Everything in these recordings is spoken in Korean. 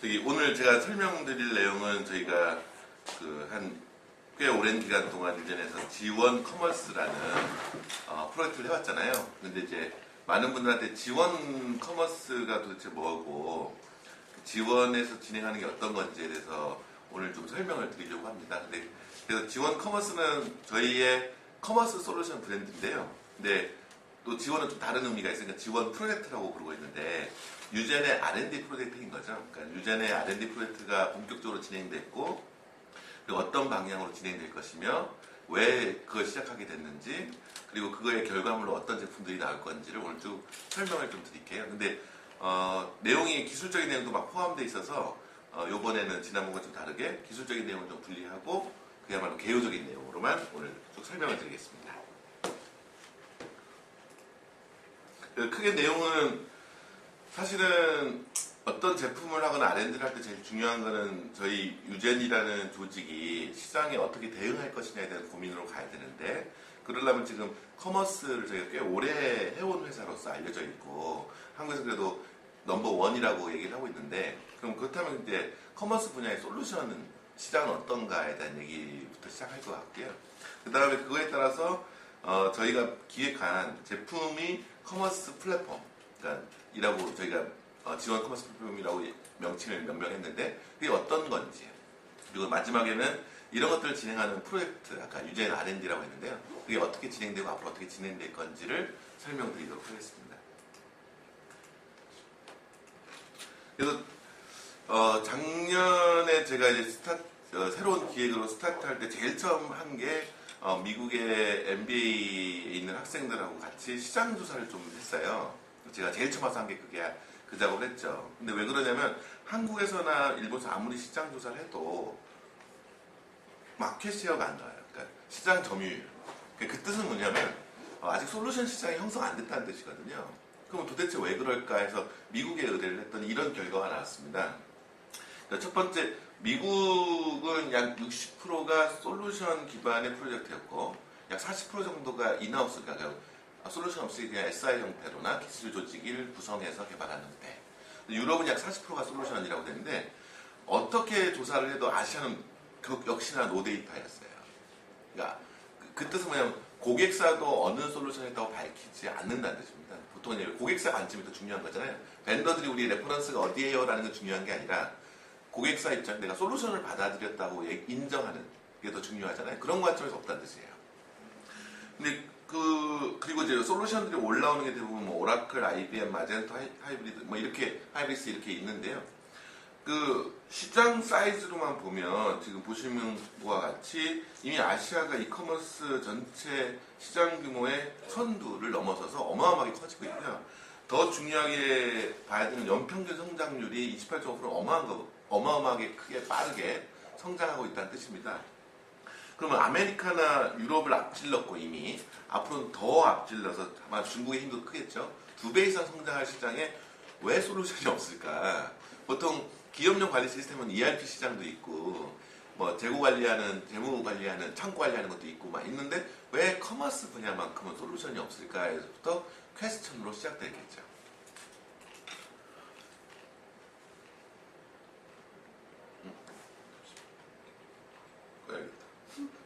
저기 오늘 제가 설명드릴 내용은 저희가 그 한 꽤 오랜 기간 동안 유전에서 지원 커머스라는 프로젝트를 해왔잖아요. 근데 이제 많은 분들한테 지원 커머스가 도대체 뭐고 지원에서 진행하는 게 어떤 건지에 대해서 오늘 좀 설명을 드리려고 합니다. 근데 그래서 지원 커머스는 저희의 커머스 솔루션 브랜드인데요. 근데 또 지원은 좀 다른 의미가 있으니까 지원 프로젝트라고 부르고 있는데 유젠의 R&D 프로젝트인 거죠. 그러니까 유젠의 R&D 프로젝트가 본격적으로 진행됐고 그리고 어떤 방향으로 진행될 것이며 왜 그걸 시작하게 됐는지 그리고 그거의 결과물로 어떤 제품들이 나올 건지를 오늘 쭉 설명을 좀 드릴게요. 근데 내용이 기술적인 내용도 막 포함되어 있어서 요번에는 지난번과 좀 다르게 기술적인 내용을 좀 분리하고 그야말로 개요적인 내용으로만 오늘 쭉 설명을 드리겠습니다. 크게 내용은 사실은 어떤 제품을 하거나 R&D를 할 때 제일 중요한 거는 저희 유젠이라는 조직이 시장에 어떻게 대응할 것이냐에 대한 고민으로 가야 되는데 그러려면 지금 커머스를 저희가 꽤 오래 해온 회사로서 알려져 있고 한국에서 그래도 넘버원이라고 얘기를 하고 있는데 그럼 그렇다면 이제 커머스 분야의 솔루션 시장은 어떤가에 대한 얘기부터 시작할 것 같고요. 그 다음에 그거에 따라서 저희가 기획한 제품이 커머스 플랫폼 그러니까 이라고 저희가 지원 커머스 플랫폼이라고 명칭을 명명했는데 그게 어떤 건지 그리고 마지막에는 이런 것들을 진행하는 프로젝트 아까 유젠 R&D라고 했는데요. 그게 어떻게 진행되고 앞으로 어떻게 진행될 건지를 설명드리도록 하겠습니다. 그래서 작년에 제가 이제 새로운 기획으로 스타트할 때 제일 처음 한 게 미국의 MBA에 있는 학생들하고 같이 시장 조사를 좀 했어요. 제가 제일 처음 와서 한 게 그게 그 작업을 했죠. 근데 왜 그러냐면 한국에서나 일본에서 아무리 시장 조사를 해도 마켓 쉐어가 안 나와요. 그러니까 시장 점유율. 그 뜻은 뭐냐면 아직 솔루션 시장이 형성 안 됐다는 뜻이거든요. 그럼 도대체 왜 그럴까 해서 미국에 의뢰를 했더니 이런 결과가 나왔습니다. 그러니까 첫 번째 미국은 약 60%가 솔루션 기반의 프로젝트였고 약 40% 정도가 인하우스 그러니까 솔루션 없이 그냥 SI 형태로나 기술 조직을 구성해서 개발하는데 유럽은 약 40%가 솔루션이라고 되는데 어떻게 조사를 해도 아시아는 역시나 노데이터였어요. 그러니까 그 뜻은 뭐냐면 고객사도 어느 솔루션을 했다고 밝히지 않는다는 뜻입니다. 보통 고객사 관점이 더 중요한 거잖아요. 벤더들이 우리 레퍼런스가 어디에요? 라는 게 중요한 게 아니라 고객사 입장 내가 솔루션을 받아들였다고 인정하는 게 더 중요하잖아요. 그런 관점에서 없다는 뜻이에요. 근데 그리고 이제 솔루션들이 올라오는 게 대부분 뭐 오라클, IBM, 마젠토, 하이브리드 뭐 이렇게 하이브리스 이렇게 있는데요. 그 시장 사이즈로만 보면 지금 보시는 것과 같이 이미 아시아가 이커머스 전체 시장 규모의 선두를 넘어서서 어마어마하게 커지고 있고요. 더 중요하게 봐야 되는 연평균 성장률이 28.5% 어마어마하게 크게 빠르게 성장하고 있다는 뜻입니다. 그러면 아메리카나 유럽을 앞질렀고 이미 앞으로는 더 앞질러서 아마 중국의 힘도 크겠죠. 2배 이상 성장할 시장에 왜 솔루션이 없을까? 보통 기업용 관리 시스템은 ERP 시장도 있고 뭐 재무 관리하는 창고 관리하는 것도 있고 막 있는데 왜 커머스 분야만큼은 솔루션이 없을까에서부터 퀘스천으로 시작되겠죠.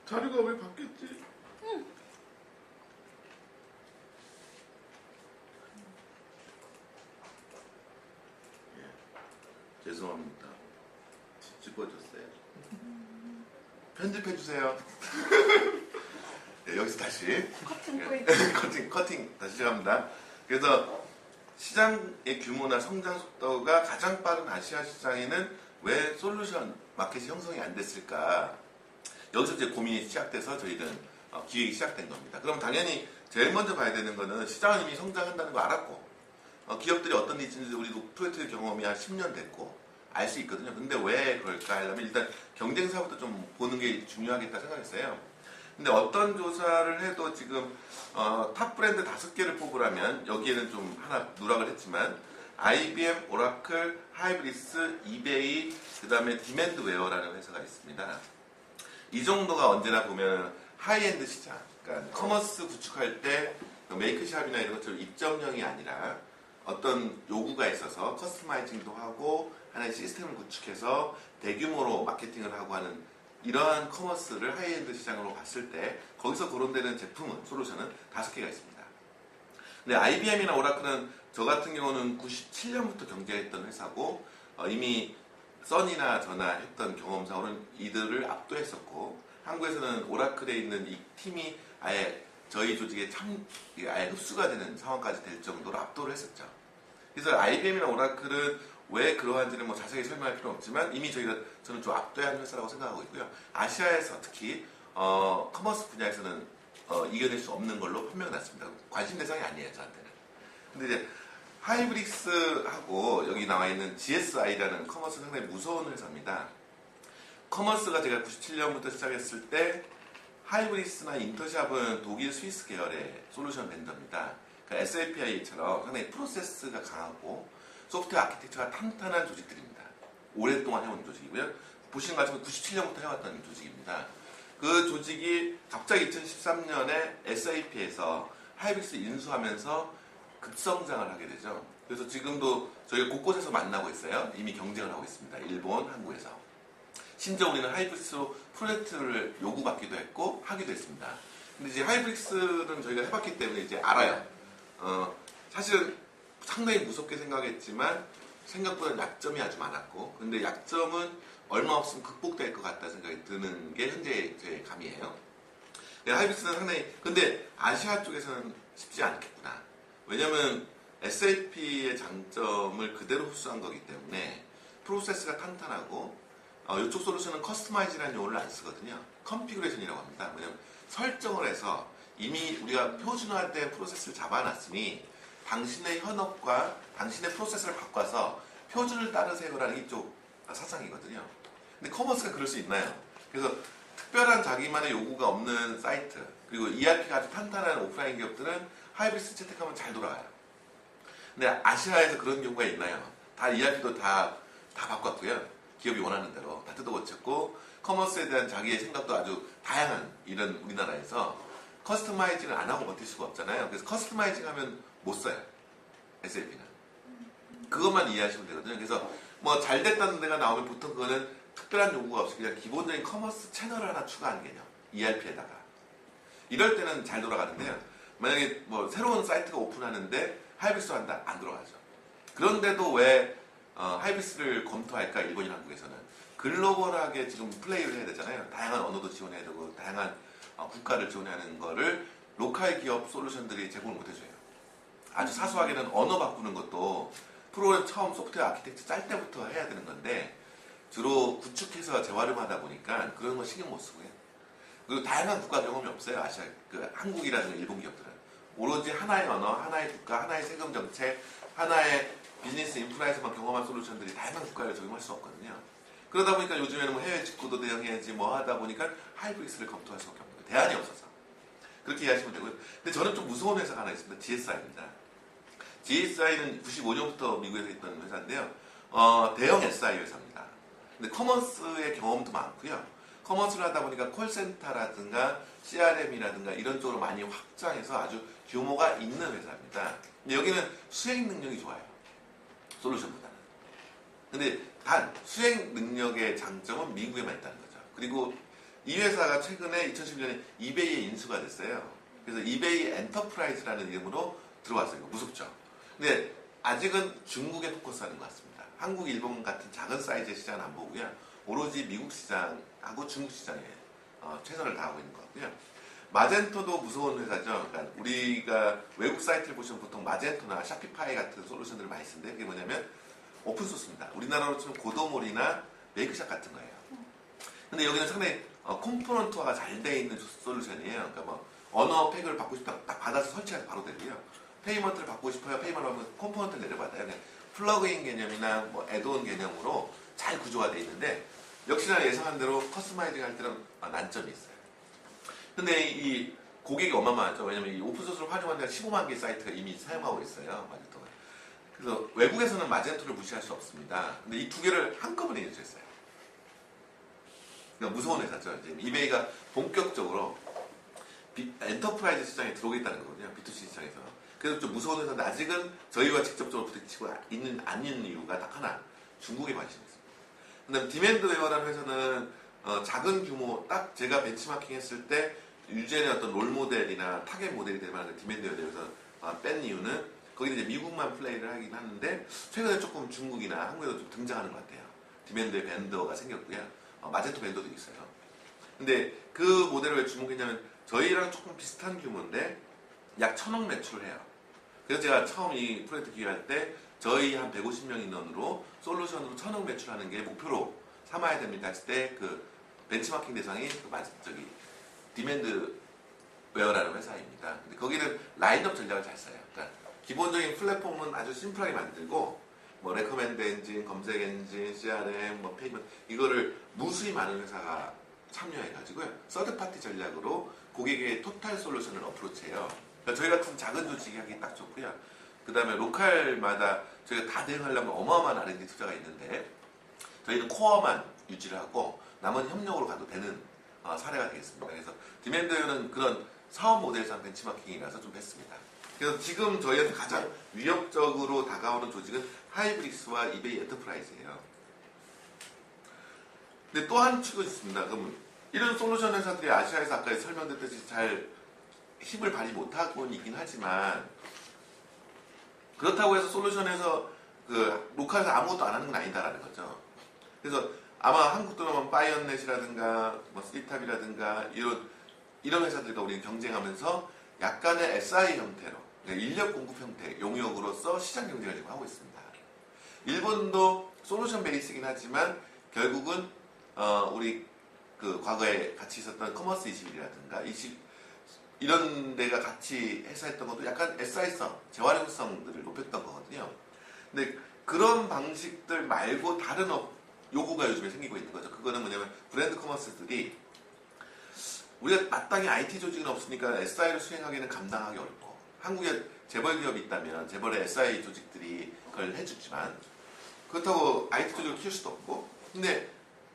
자료가 왜 바뀌었지? 예, 죄송합니다. 찝어졌어요. 편집해주세요. 네, 여기서 다시 커팅 다시 시작합니다. 그래서 시장의 규모나 성장 속도가 가장 빠른 아시아 시장에는 왜 솔루션 마켓이 형성이 안 됐을까? 여기서 이제 고민이 시작돼서 저희는 기획이 시작된 겁니다. 그럼 당연히 제일 먼저 봐야 되는 거는 시장은 이미 성장한다는 거 알았고 기업들이 어떤 니즈인지 우리도 프로젝트 경험이 한 10년 됐고 알 수 있거든요. 근데 왜 그럴까 하려면 일단 경쟁사부터 좀 보는 게 중요하겠다 생각했어요. 근데 어떤 조사를 해도 지금 탑 브랜드 5개를 뽑으라면 여기에는 좀 하나 누락을 했지만 IBM, 오라클, 하이브리스, 이베이, 그 다음에 디맨드웨어라는 회사가 있습니다. 이 정도가 언제나 보면 하이엔드 시장, 그러니까 커머스 구축할 때 메이크샵이나 이런 것처럼 입점형이 아니라 어떤 요구가 있어서 커스터마이징도 하고 하나의 시스템을 구축해서 대규모로 마케팅을 하고 하는 이러한 커머스를 하이엔드 시장으로 봤을 때 거기서 거론되는 제품은 솔루션은 5개가 있습니다. 근데 IBM이나 오라클은 저 같은 경우는 97년부터 경쟁했던 회사고 이미 써니나 저나 했던 경험상으로는 이들을 압도했었고 한국에서는 오라클에 있는 이 팀이 아예 저희 조직에 아예 흡수가 되는 상황까지 될 정도로 압도를 했었죠. 그래서 IBM이나 오라클은 왜 그러한지는 뭐 자세히 설명할 필요는 없지만 이미 저는 좀 압도한 회사라고 생각하고 있고요. 아시아에서 특히 커머스 분야에서는 이겨낼 수 없는 걸로 판명났습니다. 관심 대상이 아니에요, 저한테는. 근데 이제 하이브릭스하고 여기 나와 있는 GSI라는 커머스 상당히 무서운 회사입니다. 커머스가 제가 97년부터 시작했을 때 하이브릭스나 인터샵은 독일 스위스 계열의 솔루션 벤더입니다. 그러니까 SAPI처럼 상당히 프로세스가 강하고 소프트웨어 아키텍처가 탄탄한 조직들입니다. 오랫동안 해온 조직이고요. 보시는 것처럼 97년부터 해왔던 조직입니다. 그 조직이 갑자기 2013년에 SAP에서 하이브릭스 인수하면서 급성장을 하게 되죠. 그래서 지금도 저희가 곳곳에서 만나고 있어요. 이미 경쟁을 하고 있습니다. 일본, 한국에서. 심지어 우리는 하이브릭스로 프로젝트를 요구받기도 했고 하기도 했습니다. 근데 이제 하이브릭스는 저희가 해봤기 때문에 이제 알아요. 사실은 상당히 무섭게 생각했지만 생각보다 약점이 아주 많았고 근데 약점은 얼마 없으면 극복될 것 같다 생각이 드는 게 현재 제 감이에요. 하이브릭스는 상당히 근데 아시아 쪽에서는 쉽지 않겠구나. 왜냐면 SAP의 장점을 그대로 흡수한 거기 때문에 프로세스가 탄탄하고 이쪽 솔루션은 커스터마이즈라는 용어를 안 쓰거든요. 컨피그레이션이라고 합니다. 왜냐면 설정을 해서 이미 우리가 표준화된 프로세스를 잡아놨으니 당신의 현업과 당신의 프로세스를 바꿔서 표준을 따르세요라는 이쪽 사상이거든요. 근데 커머스가 그럴 수 있나요? 그래서 특별한 자기만의 요구가 없는 사이트 그리고 ERP가 아주 탄탄한 오프라인 기업들은 하이브릭스 채택하면 잘 돌아가요. 근데 아시아에서 그런 경우가 있나요? 다 ERP도 다 바꿨고요. 기업이 원하는 대로 다 뜯어 고쳤고 커머스에 대한 자기의 생각도 아주 다양한 이런 우리나라에서 커스터마이징을 안 하고 버틸 수가 없잖아요. 그래서 커스터마이징 하면 못 써요. SAP는. 그것만 이해하시면 되거든요. 그래서 뭐 잘 됐다는 데가 나오면 보통 그거는 특별한 요구가 없이 그냥 기본적인 커머스 채널을 하나 추가하는 개념. ERP에다가. 이럴 때는 잘 돌아가는데요. 만약에 뭐 새로운 사이트가 오픈하는데 하이브릭스 한다? 안 돌아가죠. 그런데도 왜 하이브릭스를 검토할까? 일본이나 한국에서는. 글로벌하게 지금 플레이를 해야 되잖아요. 다양한 언어도 지원해야 되고 다양한 국가를 지원하는 거를 로컬 기업 솔루션들이 제공을 못 해줘요. 아주 사소하게는 언어 바꾸는 것도 프로그램 처음 소프트웨어 아키텍처 짤 때부터 해야 되는 건데 주로 구축해서 재활용하다 보니까 그런 거 신경 못 쓰고요. 그리고 다양한 국가 경험이 없어요. 아시아, 한국이라든가 일본 기업들은. 오로지 하나의 언어, 하나의 국가, 하나의 세금 정책, 하나의 비즈니스 인프라에서만 경험한 솔루션들이 다양한 국가를 적용할 수 없거든요. 그러다 보니까 요즘에는 뭐 해외 직구도 대응해야지 뭐 하다 보니까 하이브릭스를 검토할 수밖에 없는 거예요. 대안이 없어서. 그렇게 이해하시면 되고요. 근데 저는 좀 무서운 회사가 하나 있습니다. GSI입니다. GSI는 95년부터 미국에서 있던 회사인데요. 대형 SI 회사입니다. 근데 커머스의 경험도 많고요. 커머스를 하다 보니까 콜센터라든가 CRM이라든가 이런 쪽으로 많이 확장해서 아주 규모가 있는 회사입니다. 근데 여기는 수행 능력이 좋아요. 솔루션보다는. 근데 단 수행 능력의 장점은 미국에만 있다는 거죠. 그리고 이 회사가 최근에 2011년에 이베이에 인수가 됐어요. 그래서 이베이 엔터프라이즈라는 이름으로 들어왔어요. 무섭죠? 근데 아직은 중국에 포커스하는 것 같습니다. 한국, 일본 같은 작은 사이즈의 시장은 안 보고요. 오로지 미국 시장하고 중국 시장에 최선을 다하고 있는 것 같고요. 마젠토도 무서운 회사죠. 그러니까 우리가 외국 사이트를 보시면 보통 마젠토나 샤피파이 같은 솔루션들을 많이 쓰는데 그게 뭐냐면 오픈소스입니다. 우리나라로 치면 고도몰이나 메이크샵 같은 거예요. 근데 여기는 상당히 컴포넌트화가 잘 돼 있는 솔루션이에요. 그러니까 뭐 언어 팩을 받고 싶다 딱 받아서 설치해서 바로 되고요. 페이먼트를 받고 싶어요. 페이먼트 하면 컴포넌트를 내려받아요. 플러그인 개념이나 뭐 애드온 개념으로 잘 구조화되어 있는데 역시나 예상한 대로 커스터마이징 할 때는 난점이 있어요. 근데 이 고객이 어마어마하죠. 왜냐면 이 오픈소스를 활용하는 데가 15만 개 사이트가 이미 사용하고 있어요. 마젠토가. 그래서 외국에서는 마젠토를 무시할 수 없습니다. 근데 이 두 개를 한꺼번에 인수했어요. 그러니까 무서운 회사죠. 이제 이베이가 본격적으로 엔터프라이즈 시장에 들어오겠다는 거거든요. B2C 시장에서. 그래서 좀 무서운 회사인데 아직은 저희와 직접적으로 부딪히고 않는 이유가 딱 하나, 중국에 관심이 있습니다. 그다음 디맨드웨어라는 회사는 작은 규모, 딱 제가 벤치마킹 했을 때 유젠의 어떤 롤모델이나 타겟 모델이 될 만한 디맨드웨어에서 뺀 이유는 거기는 이제 미국만 플레이를 하긴 하는데 최근에 조금 중국이나 한국에도 좀 등장하는 것 같아요. 디맨드웨어 밴더가 생겼고요. 마젠토 밴더도 있어요. 근데 그 모델을 왜 주목했냐면 저희랑 조금 비슷한 규모인데 약 1,000억 매출을 해요. 그래서 제가 처음 이 프로젝트 기획할 때 저희 한 150명 인원으로 솔루션으로 1,000억 매출하는 게 목표로 삼아야 됩니다 했을 때 그 벤치마킹 대상이 디맨드웨어라는 회사입니다. 근데 거기는 라인업 전략을 잘 써요. 그러니까 기본적인 플랫폼은 아주 심플하게 만들고 뭐 레커멘드 엔진, 검색 엔진, CRM, 뭐 페이먼트 이거를 무수히 많은 회사가 참여해가지고요. 서드파티 전략으로 고객의 토탈 솔루션을 어프로치해요. 그러니까 저희 같은 작은 조직이 하기 딱 좋고요. 그 다음에 로컬마다 저희가 다 대응하려면 어마어마한 R&D 투자가 있는데 저희는 코어만 유지를 하고 나머지 협력으로 가도 되는 사례가 되겠습니다. 그래서 디맨드는 그런 사업 모델상 벤치마킹이라서 좀 했습니다. 그래서 지금 저희한테 가장 위협적으로 다가오는 조직은 하이브릭스와 이베이 엔터프라이즈예요. 근데 또 한 축은 있습니다. 그럼 이런 솔루션 회사들이 아시아에서 아까 설명드렸듯이 잘 힘을 발휘 못하고는 있긴 하지만 그렇다고 해서 솔루션에서 그 로컬에서 아무것도 안 하는 건 아니다라는 거죠. 그래서 아마 한국 들어오면 파이언넷이라든가 뭐 스리탑이라든가 이런 회사들과 우리는 경쟁하면서 약간의 SI 형태로 그러니까 인력 공급 형태 용역으로서 시장 경쟁을 지금 하고 있습니다. 일본도 솔루션 베이스이긴 하지만 결국은 우리 그 과거에 같이 있었던 커머스 21이라든가 이런 데가 같이 회사했던 것도 약간 SI성, 재활용성들을 높였던 거거든요. 근데 그런 방식들 말고 다른 요구가 요즘에 생기고 있는 거죠. 그거는 뭐냐면 브랜드 커머스들이 우리가 마땅히 IT 조직은 없으니까 SI를 수행하기는 감당하기 어렵고 한국에 재벌 기업이 있다면 재벌의 SI 조직들이 그걸 해주지만 그렇다고 IT 조직을 키울 수도 없고 근데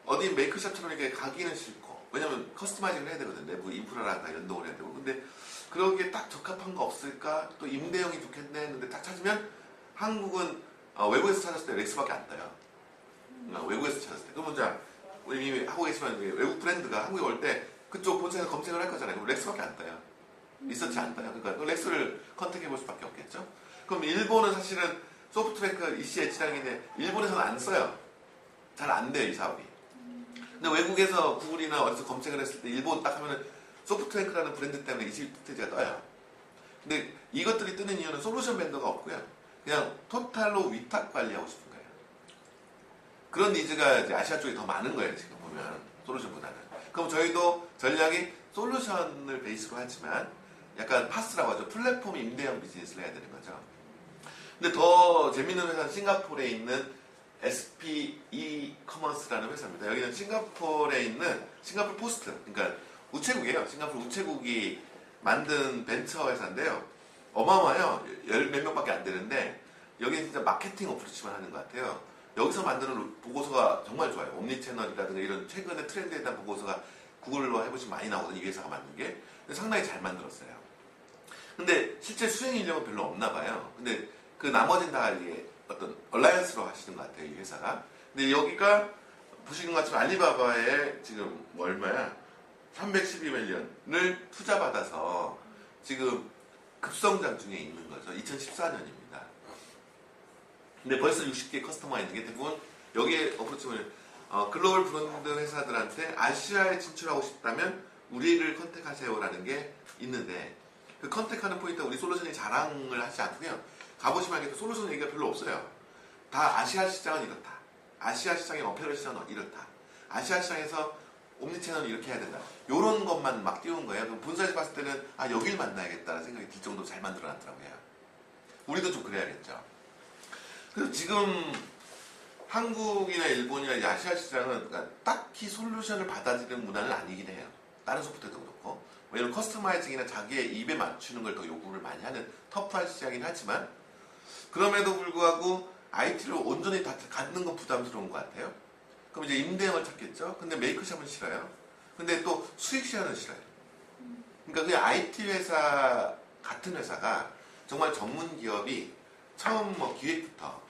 어디 메이크샵처럼 이렇게 가기는 싫고 왜냐면 커스터마이징을 해야 되거든요. 내부 인프라랑 다 연동을 해야 되고 근데 그러기에 딱 적합한 거 없을까? 또 임대형이 좋겠네 했는데 딱 찾으면 한국은 외국에서 찾았을 때 렉스밖에 안 떠요. 외국에서 찾았을 때. 그러면 자 우리 이미 하고 계시면 외국 브랜드가 한국에 올 때 그쪽 본사에서 검색을 할 거잖아요. 그럼 렉스밖에 안 떠요. 리서치 안 떠요. 그러니까 렉스를 컨택해 볼 수밖에 없겠죠. 그럼 일본은 사실은 소프트뱅크 ECH랑인데 일본에서는 안 써요. 잘 안 돼요 이 사업이. 근데 외국에서 구글이나 어디서 검색을 했을 때 일본 딱 하면은 소프트뱅크라는 브랜드 때문에 ECH가 떠요. 근데 이것들이 뜨는 이유는 솔루션 벤더가 없고요. 그냥 토탈로 위탁 관리하고 싶은 거예요. 그런 니즈가 이제 아시아 쪽에 더 많은 거예요 지금 보면 솔루션보다는. 그럼 저희도 전략이 솔루션을 베이스로 하지만 약간 파스라고 하죠. 플랫폼 임대형 비즈니스를 해야 되는 거죠. 근데 더 재밌는 회사는 싱가포르에 있는 SP e-커머스라는 회사입니다. 여기는 싱가포르에 있는 싱가포르 포스트, 그러니까 우체국이에요. 싱가포르 우체국이 만든 벤처 회사인데요. 어마어마해요. 열 몇 명밖에 안 되는데 여기는 진짜 마케팅 어프로치만 하는 것 같아요. 여기서 만드는 보고서가 정말 좋아요. 옴니채널이라든가 이런 최근의 트렌드에 대한 보고서가 구글로 해보시면 많이 나오거든요. 이 회사가 만든 게. 근데 상당히 잘 만들었어요. 근데 실제 수행 인력은 별로 없나 봐요. 근데 그 나머지는 다 이게 어떤 얼라이언스로 하시는 것 같아요. 이 회사가. 근데 여기가 보시는 것처럼 알리바바에 지금 뭐 얼마야? 312밀리언을 투자받아서 지금 급성장 중에 있는 거죠. 2014년입니다. 근데 벌써 60개 커스터머가 있는 게 대부분 여기에 어프로치면 글로벌 브랜드 회사들한테 아시아에 진출하고 싶다면 우리를 컨택하세요라는 게 있는데 그 컨택하는 포인트가 우리 솔루션이 자랑을 하지 않고요. 가보시면 알겠지만 솔루션 얘기가 별로 없어요. 다 아시아 시장은 이렇다. 아시아 시장의 어페럴 시장은 이렇다. 아시아 시장에서 옴니채널이 이렇게 해야 된다. 이런 것만 막 띄운 거예요. 그럼 본사에서 봤을 때는 여길 만나야겠다는 생각이 들 정도로 잘 만들어놨더라고요. 우리도 좀 그래야겠죠. 그래서 지금 한국이나 일본이나 아시아 시장은 그러니까 딱히 솔루션을 받아들이는 문화는 아니긴 해요. 다른 소프트웨어도 그렇고. 왜냐면 커스터마이징이나 자기의 입에 맞추는 걸 더 요구를 많이 하는 터프한 시장이긴 하지만 그럼에도 불구하고 IT를 온전히 다 갖는 건 부담스러운 것 같아요. 그럼 이제 임대형을 찾겠죠. 근데 메이크샵은 싫어요. 근데 또 수익 시장은 싫어요. 그러니까 그냥 IT 회사 같은 회사가 100% 정말 전문 기업이 처음 뭐 기획부터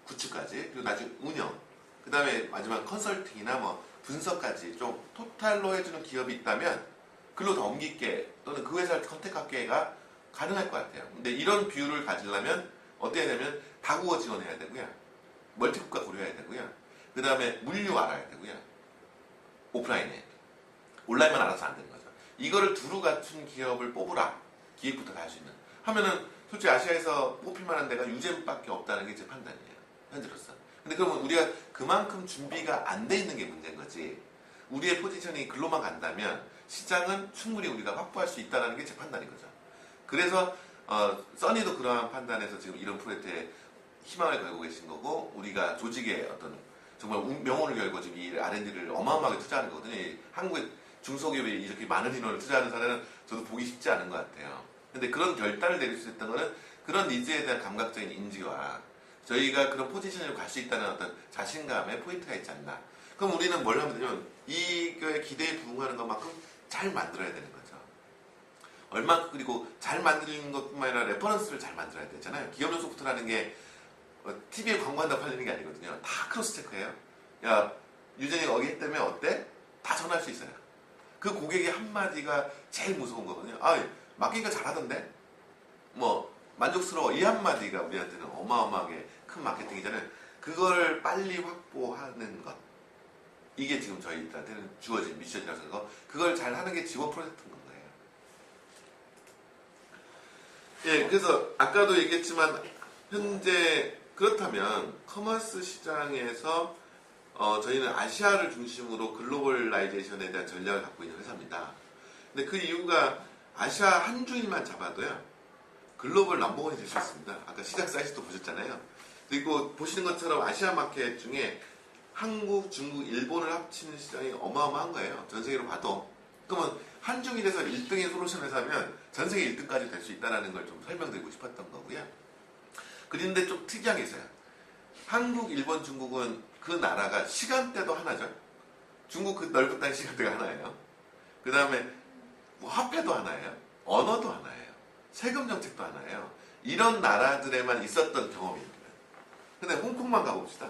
구축까지 그리고 나중에 운영 그 다음에 마지막 컨설팅이나 뭐 분석까지 좀 토탈로 해주는 기업이 있다면 글로 더 옮길게 또는 그 회사를 컨택할게가 가능할 것 같아요. 근데 이런 비율을 가지려면 어떻게 해야 되냐면 다국어 지원해야 되고요. 멀티국가 고려해야 되고요. 그 다음에 물류 알아야 되고요. 오프라인에. 온라인만 알아서 안 되는 거죠. 이거를 두루 갖춘 기업을 뽑으라. 기획부터 다 할 수 있는. 하면은 솔직히 아시아에서 뽑힐 만한 데가 유잼밖에 없다는 게 제 판단이에요. 현재로서. 근데 그러면 우리가 그만큼 준비가 안 돼 있는 게 문제인 거지. 우리의 포지션이 글로만 간다면 시장은 충분히 우리가 확보할 수 있다는 게 제 판단인 거죠. 그래서 써니도 그러한 판단에서 지금 이런 프로젝트에 희망을 걸고 계신 거고 우리가 조직의 어떤 정말 명운을 걸고 지금 이 R&D를 어마어마하게 투자하는 거거든요. 한국의 중소기업이 이렇게 많은 인원을 투자하는 사례는 저도 보기 쉽지 않은 것 같아요. 근데 그런 결단을 내릴 수 있다는 거는 그런 니즈에 대한 감각적인 인지와 저희가 그런 포지션으로 갈 수 있다는 어떤 자신감의 포인트가 있지 않나. 그럼 우리는 뭘 하면 되냐면 이거의 기대에 부응하는 것만큼 잘 만들어야 되는 거죠. 얼마큼 그리고 잘 만드는 것뿐만 아니라 레퍼런스를 잘 만들어야 되잖아요. 기업용 소프트라는 게 TV에 광고한다고 팔리는 게 아니거든요. 다 크로스 체크해요. 야, 유진이가 여기 했다며 어때? 다 전할 수 있어요. 그 고객의 한마디가 제일 무서운 거거든요. 아, 맡기니까 잘하던데? 뭐, 만족스러워. 이 한마디가 우리한테는 어마어마하게 큰 마케팅이잖아요. 그걸 빨리 확보하는 것. 이게 지금 저희한테는 주어진 미션이라서 그거. 그걸 잘 하는 게 지원 프로젝트인 거예요. 예, 그래서 아까도 얘기했지만 현재 그렇다면 커머스 시장에서 저희는 아시아를 중심으로 글로벌라이제이션에 대한 전략을 갖고 있는 회사입니다. 근데 그 이유가 아시아 한 주일만 잡아도요. 글로벌 넘버원이 될 수 있습니다. 아까 시장 사이즈도 보셨잖아요. 그리고 보시는 것처럼 아시아 마켓 중에 한국, 중국, 일본을 합치는 시장이 어마어마한 거예요. 전 세계로 봐도. 그러면 한 주일에서 1등의 솔루션 회사면 전 세계 1등까지 될 수 있다는 걸 좀 설명드리고 싶었던 거고요. 그런데 좀 특이한 게 있어요. 한국, 일본, 중국은 그 나라가 시간대도 하나죠. 중국 그 넓은 땅 시간대가 하나예요. 그 다음에 뭐 화폐도 하나예요. 언어도 하나예요. 세금 정책도 하나예요. 이런 나라들에만 있었던 경험입니다. 근데 홍콩만 가봅시다.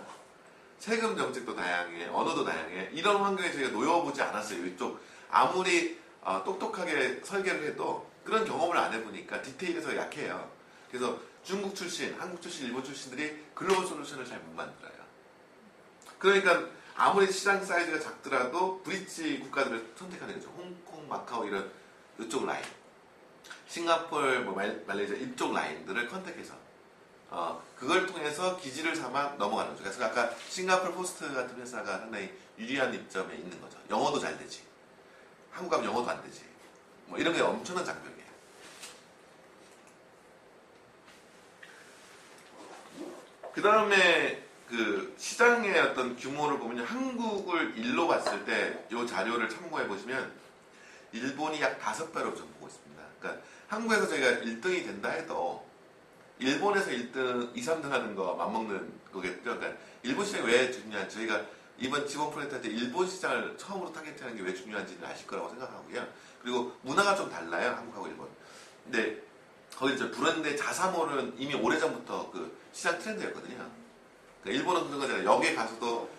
세금 정책도 다양해, 언어도 다양해. 이런 환경에 저희가 놓여보지 않았어요. 이쪽 아무리 똑똑하게 설계를 해도 그런 경험을 안 해보니까 디테일에서 약해요. 그래서 중국 출신, 한국 출신, 일본 출신들이 글로벌 솔루션을 잘 못 만들어요. 그러니까 아무리 시장 사이즈가 작더라도 브릿지 국가들을 선택하는 거죠. 홍콩, 마카오 이런 이쪽 라인. 싱가포르, 뭐 말레이시아 이쪽 라인들을 컨택해서 그걸 통해서 기지를 삼아 넘어가는 거죠. 그래서 아까 싱가포르 포스트 같은 회사가 상당히 유리한 입점에 있는 거죠. 영어도 잘 되지. 한국 가면 영어도 안 되지. 뭐 이런 게 엄청난 장벽이에요. 그 다음에 그 시장의 어떤 규모를 보면 한국을 일로 봤을 때 이 자료를 참고해 보시면 일본이 약 5배로 좀 보고 있습니다. 그러니까 한국에서 저희가 1등이 된다 해도 일본에서 1등, 2, 3등 하는 거 맞먹는 거겠죠. 그러니까 일본 시장이 왜 중요한지 저희가 이번 지원 프로젝트 할 때 일본 시장을 처음으로 타겟하는 게 왜 중요한지는 아실 거라고 생각하고요. 그리고 문화가 좀 달라요. 한국하고 일본. 근데 거기 저 브랜드의 자사몰은 이미 오래전부터 그 시장 트렌드였거든요. 그러니까 일본은 그런 거잖아요. 역에 가서도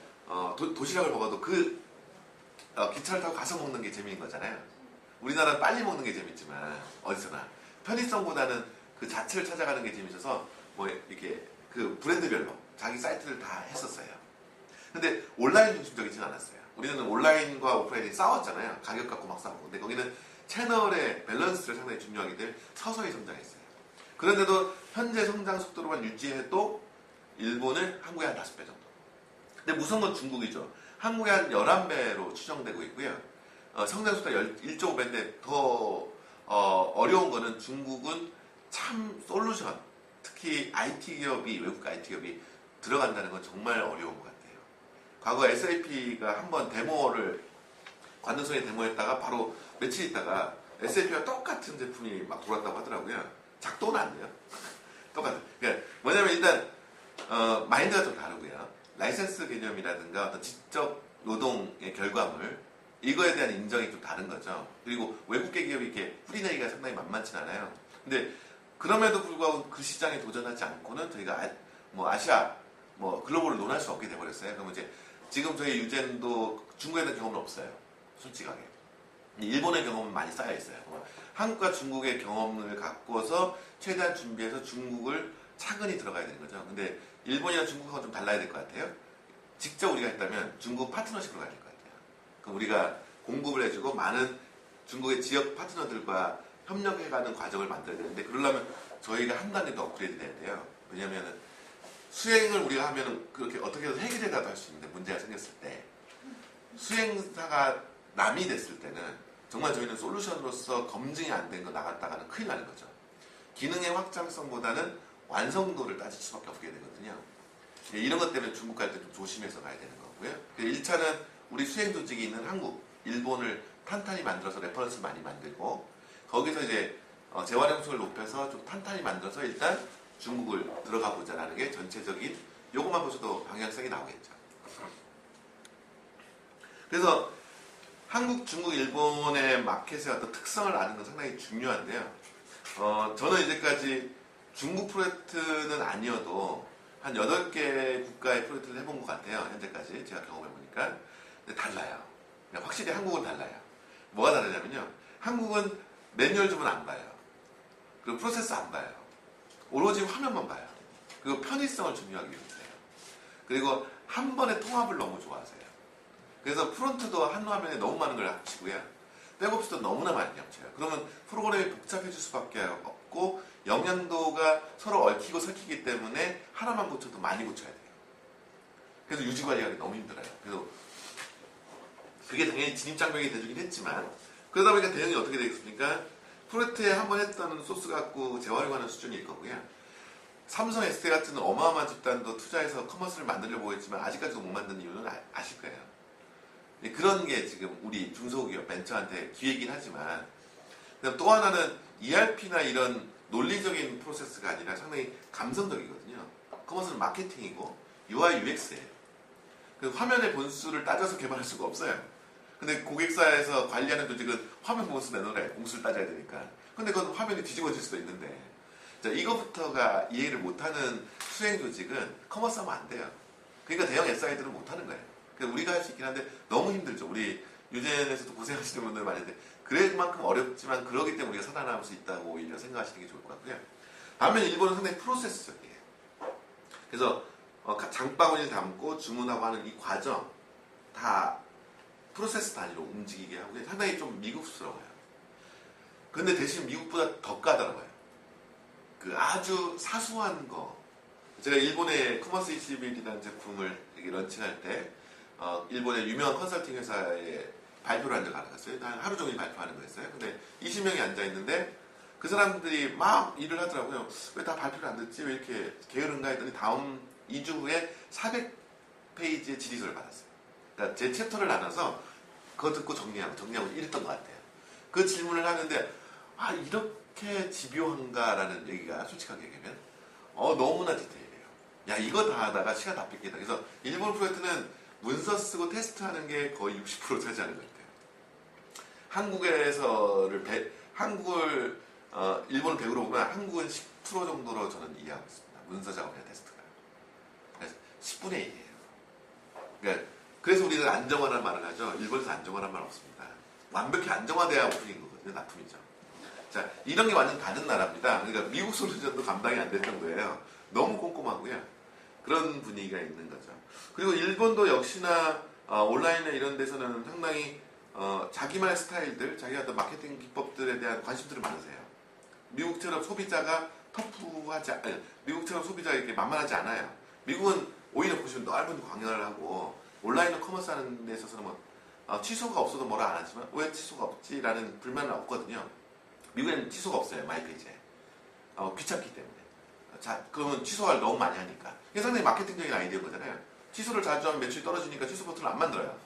도시락을 먹어도 그 기차를 타고 가서 먹는 게 재미있는 거잖아요. 우리나라는 빨리 먹는 게 재밌지만 어디서나 편의성보다는 그 자체를 찾아가는 게 재밌어서 뭐 이렇게 그 브랜드별로 자기 사이트를 다 했었어요. 근데 온라인 중심적이진 않았어요. 우리는 온라인과 오프라인이 싸웠잖아요. 가격 갖고 막 싸우고. 근데 거기는 채널의 밸런스를 상당히 중요하기 때문에 서서히 성장했어요. 그런데도 현재 성장 속도로만 유지해도 일본은 한국의 한 5배 정도. 근데 무서운 건 중국이죠. 한국의 한 11배로 추정되고 있고요. 성장 속도가 1.5배인데 더 어려운 거는 중국은 참 솔루션, 특히 IT 기업이, 외국 IT 기업이 들어간다는 건 정말 어려운 것 같아요. 과거 SAP가 한번 데모를, 관능성에 데모했다가 바로 며칠 있다가 SAP와 똑같은 제품이 막 돌았다고 하더라고요. 작동은 안 돼요. 똑같아요. 그러니까 뭐냐면 일단, 마인드가 좀 다르고요. 라이센스 개념이라든가 어떤 지적 노동의 결과물, 이거에 대한 인정이 좀 다른 거죠. 그리고 외국계 기업이 이렇게 뿌리내기가 상당히 만만치 않아요. 근데 그럼에도 불구하고 그 시장에 도전하지 않고는 저희가 아시아, 글로벌을 논할 수 없게 돼버렸어요. 그러면 이제 지금 저희 유젠도 중국에 대한 경험은 없어요. 솔직하게. 일본의 경험은 많이 쌓여 있어요. 한국과 중국의 경험을 갖고서 최대한 준비해서 중국을 차근히 들어가야 되는 거죠. 근데 일본이나 중국하고 좀 달라야 될 것 같아요. 직접 우리가 했다면 중국 파트너십으로 가야 될 것 같아요. 그럼 우리가 공급을 해주고 많은 중국의 지역 파트너들과 협력해가는 과정을 만들어야 되는데, 그러려면 저희가 한 단계 더 업그레이드 돼야 돼요. 왜냐하면 수행을 우리가 하면 그렇게 어떻게든 해결해라도 할 수 있는데, 문제가 생겼을 때 수행사가 남이 됐을 때는 정말 저희는 솔루션으로서 검증이 안 된 거 나갔다가는 큰일 나는 거죠. 기능의 확장성보다는 완성도를 따질 수밖에 없게 되거든요. 이런 것 때문에 중국 갈 때 좀 조심해서 가야 되는 거고요. 1차는 우리 수행 조직이 있는 한국, 일본을 탄탄히 만들어서 레퍼런스를 많이 만들고, 거기서 이제 재활용성을 높여서 좀 탄탄히 만들어서 일단 중국을 들어가 보자라는 게 전체적인, 요것만 보셔도 방향성이 나오겠죠. 그래서 한국, 중국, 일본의 마켓의 어떤 특성을 아는 건 상당히 중요한데요. 저는 이제까지 중국 프로젝트는 아니어도 한 8개 국가의 프로젝트를 해본 것 같아요. 현재까지 제가 경험해보니까. 근데 달라요. 확실히 한국은 달라요. 뭐가 다르냐면요. 한국은 매뉴얼 주문 안 봐요. 그리고 프로세스 안 봐요. 오로지 화면만 봐요. 그리고 편의성을 중요하게 여기세요. 그리고 한 번의 통합을 너무 좋아하세요. 그래서 프론트도 한 화면에 너무 많은 걸 합치고요. 백옵스도 너무나 많이 합쳐요. 그러면 프로그램이 복잡해질 수밖에 없고, 영향도가 서로 얽히고 설키기 때문에 하나만 고쳐도 많이 고쳐야 돼요. 그래서 유지 관리하기 너무 힘들어요. 그래서 그게 당연히 진입장벽이 돼주긴 했지만, 그러다 보니까 대응이 어떻게 되겠습니까? 프로젝트에 한번 했던 소스 갖고 재활용하는 수준일 거고요. 삼성, SK 같은 어마어마한 집단도 투자해서 커머스를 만들려고 했지만 아직까지도 못 만든 이유는 아실 거예요. 그런 게 지금 우리 중소기업 벤처한테 기회이긴 하지만, 또 하나는 ERP나 이런 논리적인 프로세스가 아니라 상당히 감성적이거든요. 커머스는 마케팅이고 UI, UX예요. 그 화면의 본수를 따져서 개발할 수가 없어요. 근데 고객사에서 관리하는 조직은 화면 본수 내놓으래. 공수를 따져야 되니까. 근데 그건 화면이 뒤집어질 수도 있는데, 자, 이거부터가 이해를 못하는 수행 조직은 커머스 하면 안 돼요. 그러니까 대형 SI들은 못하는 거예요. 우리가 할 수 있긴 한데 너무 힘들죠. 우리 유젠에서도 고생하시는 분들 많은데, 그만큼 어렵지만 그러기 때문에 우리가 살아남을 수 있다고 오히려 생각하시는 게 좋을 것 같고요. 반면 일본은 상당히 프로세스적이에요. 그래서 장바구니를 담고 주문하고 하는 이 과정 다 프로세스 단위로 움직이게 하고 상당히 좀 미국스러워요. 근데 대신 미국보다 더 까다로워요. 그 아주 사소한 거. 제가 일본의 커머스 21이라는 제품을 런칭할 때 일본의 유명한 컨설팅 회사에 발표를 한 적 알았어요. 하루 종일 발표하는 거였어요. 근데 20명이 앉아있는데 그 사람들이 막 일을 하더라고요. 왜 다 발표를 안 듣지? 왜 이렇게 게으른가 했더니 다음 2주 후에 400페이지의 질의서를 받았어요. 그러니까 제 챕터를 나눠서 그거 듣고 정리하고 이랬던 것 같아요. 그 질문을 하는데, 이렇게 집요한가라는 얘기가 솔직하게 얘기하면 너무나 디테일해요. 야, 이거 다 하다가 시간 다 뺏기다. 그래서 일본 프로젝트는 문서 쓰고 테스트하는 게 거의 60% 차지하는 것 같아요. 일본을 100으로 보면 한국은 10% 정도로 저는 이해하고 있습니다. 문서 작업이나 테스트가. 그래서 10분의 1이에요. 그래서 우리는 안정화라는 말을 하죠. 일본에서 안정화라는 말 없습니다. 완벽히 안정화돼야 오픈인 거거든요. 납품이죠. 자, 이런 게 완전 다른 나라입니다. 그러니까 미국 솔루션도 감당이 안 될 정도예요. 너무 꼼꼼하고요. 그런 분위기가 있는 거죠. 그리고 일본도 역시나 온라인이나 이런 데서는 상당히 자기만의 스타일들, 자기 어떤 마케팅 기법들에 대한 관심들이 많으세요. 미국처럼 소비자가 미국처럼 소비자가 이렇게 만만하지 않아요. 미국은 오히려 보시면 넓은 광야를 하고 온라인으로 커머스 하는 데 있어서는 취소가 없어도 뭐라 안 하지만 왜 취소가 없지라는 불만은 없거든요. 미국에는 취소가 없어요. 마이페이지에. 귀찮기 때문에. 자, 그러면 취소를 너무 많이 하니까. 이게 상당히 마케팅적인 아이디어인 거잖아요. 취소를 자주 하면 매출이 떨어지니까 취소 버튼을 안 만들어요.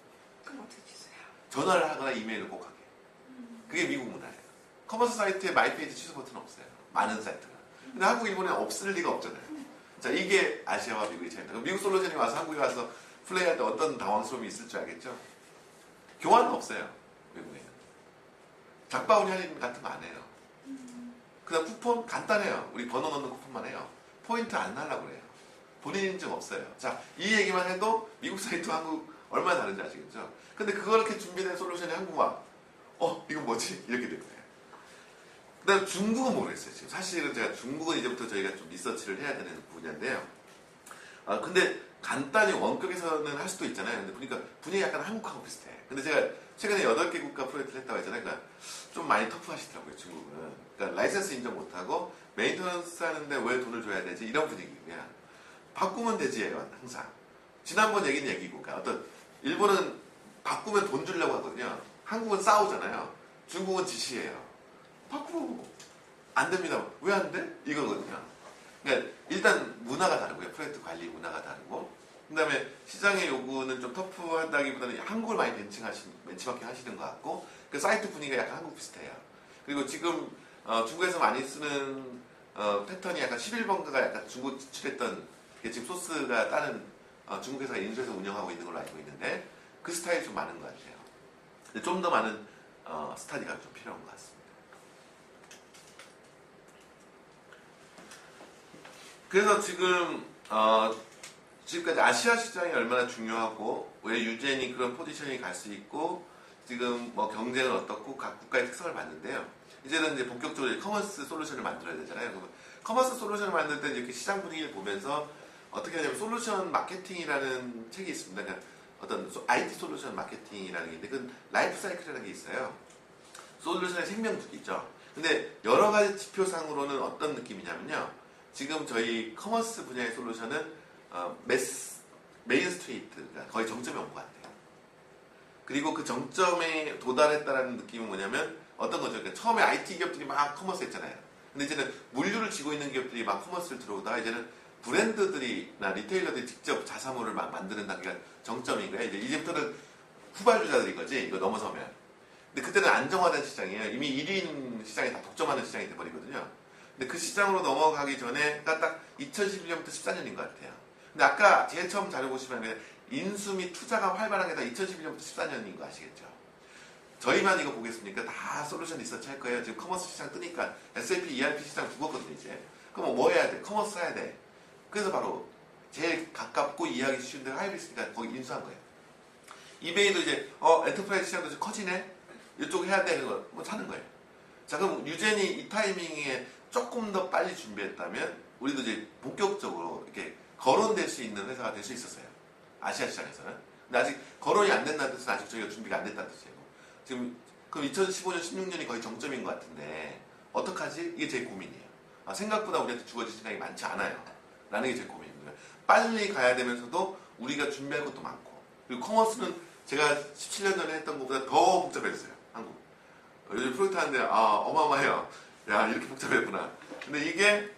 그럼 어떻게 취소해요? 전화를 하거나 이메일을 꼭 하게. 그게 미국 문화예요. 커머스 사이트에 마이페이지 취소 버튼은 없어요. 많은 사이트가. 근데 한국, 일본에 없을 리가 없잖아요. 자, 이게 아시아와 미국의 차이입니다. 미국 솔루션이 와서 한국에 와서 플레이할 때 어떤 당황스러움이 있을 줄 알겠죠? 교환은 없어요. 외국에는. 장바구니 할인 같은 거 안 해요. 그다음 쿠폰 간단해요. 우리 번호 넣는 쿠폰만 해요. 포인트 안 날라고 그래요. 본인 인증 없어요. 자, 이 얘기만 해도 미국 사이트와 한국 얼마나 다른지 아시겠죠? 근데 그렇게 준비된 솔루션이 한국 와. 이건 뭐지? 이렇게 된 거예요. 그 다음 중국은 모르겠어요. 지금 사실은 제가 중국은 이제부터 저희가 좀 리서치를 해야 되는 분야인데요. 근데 간단히 원격에서는 할 수도 있잖아요. 근데 보니까 분위기 약간 한국하고 비슷해. 근데 제가 최근에 8개 국가 프로젝트를 했다고 했잖아요. 그러니까 좀 많이 터프하시더라고요, 중국은. 그러니까 라이센스 인정 못하고 메인터넌스 하는데 왜 돈을 줘야 되지? 이런 분위기고요. 바꾸면 되지예요, 항상. 지난번 얘기는 얘기고. 그러니까 어떤 일본은 바꾸면 돈 주려고 하거든요. 한국은 싸우잖아요. 중국은 지시해요. 바꾸고 안 됩니다. 왜 안 돼? 이거거든요. 그러니까 일단 문화가 다르고요. 프로젝트 관리 문화가 다르고, 그 다음에 시장의 요구는 좀 터프하다기보다는 한국을 많이 벤치마킹 하시는 것 같고, 그 사이트 분위기가 약간 한국 비슷해요. 그리고 지금 중국에서 많이 쓰는 패턴이 약간 11번가가 약간 중국 지출했던 게 지금 소스가 다른 중국 회사가 인수해서 운영하고 있는 걸로 알고 있는데, 그 스타일이 좀 많은 것 같아요. 좀 더 많은 스타디가 좀 필요한 것 같습니다. 그래서 지금 지금까지 아시아 시장이 얼마나 중요하고 왜 유젠이 그런 포지션이 갈 수 있고 지금 뭐 경쟁은 어떻고 각 국가의 특성을 봤는데요. 이제는 이제 본격적으로 커머스 솔루션을 만들어야 되잖아요. 그러면 커머스 솔루션을 만들 때 이렇게 시장 분위기를 보면서 어떻게 하냐면 솔루션 마케팅이라는 책이 있습니다. 그러니까 어떤 IT 솔루션 마케팅이라는 게 있는데 그건 라이프 사이클이라는 게 있어요. 솔루션의 생명주기죠. 근데 여러 가지 지표상으로는 어떤 느낌이냐면요. 지금 저희 커머스 분야의 솔루션은 메인 스트리트가 거의 정점에 온 것 같아요. 그리고 그 정점에 도달했다는 느낌은 뭐냐면 어떤 거죠? 그러니까 처음에 IT 기업들이 막 커머스 했잖아요. 근데 이제는 물류를 쥐고 있는 기업들이 막 커머스를 들어오다가 이제는 브랜드들이나 리테일러들이 직접 자사몰을 막 만드는 단계가 정점인 거예요. 이제부터는 후발주자들인 거지. 이거 넘어서면. 근데 그때는 안정화된 시장이에요. 이미 1인 시장이 다 독점하는 시장이 돼버리거든요. 근데 그 시장으로 넘어가기 전에가 딱 2011년부터 14년인 것 같아요. 근데 아까 제일 처음 자료 보시면 인수 및 투자가 활발한 게 다 2011년부터 14년인 거 아시겠죠? 저희만 이거 보겠습니까? 다 솔루션 리서치 할 거예요. 지금 커머스 시장 뜨니까 SAP ERP 시장 죽었거든요, 이제. 그럼 뭐 해야 돼? 커머스 해야 돼. 그래서 바로 제일 가깝고 이해하기 쉬운데 하이비스니까 거기 인수한 거예요. 이베이도 이제 엔터프라이즈 시장도 좀 커지네? 이쪽 해야 돼. 그거 뭐 사는 거예요. 자, 그럼 유젠이 이 타이밍에 조금 더 빨리 준비했다면 우리도 이제 본격적으로 이렇게 거론될 수 있는 회사가 될 수 있었어요. 아시아 시장에서는. 근데 아직 거론이 안 된다는 뜻은 아직 저희가 준비가 안 됐다는 뜻이에요. 지금 그럼 2015년, 16년이 거의 정점인 것 같은데 어떡하지? 이게 제 고민이에요. 생각보다 우리한테 주어질 시간이 많지 않아요. 라는 게 제 고민입니다. 빨리 가야 되면서도 우리가 준비할 것도 많고 그리고 커머스는 제가 17년 전에 했던 것보다 더 복잡했어요. 한국. 요즘 프로젝트 하는데 어마어마해요. 야, 이렇게 복잡했구나. 근데 이게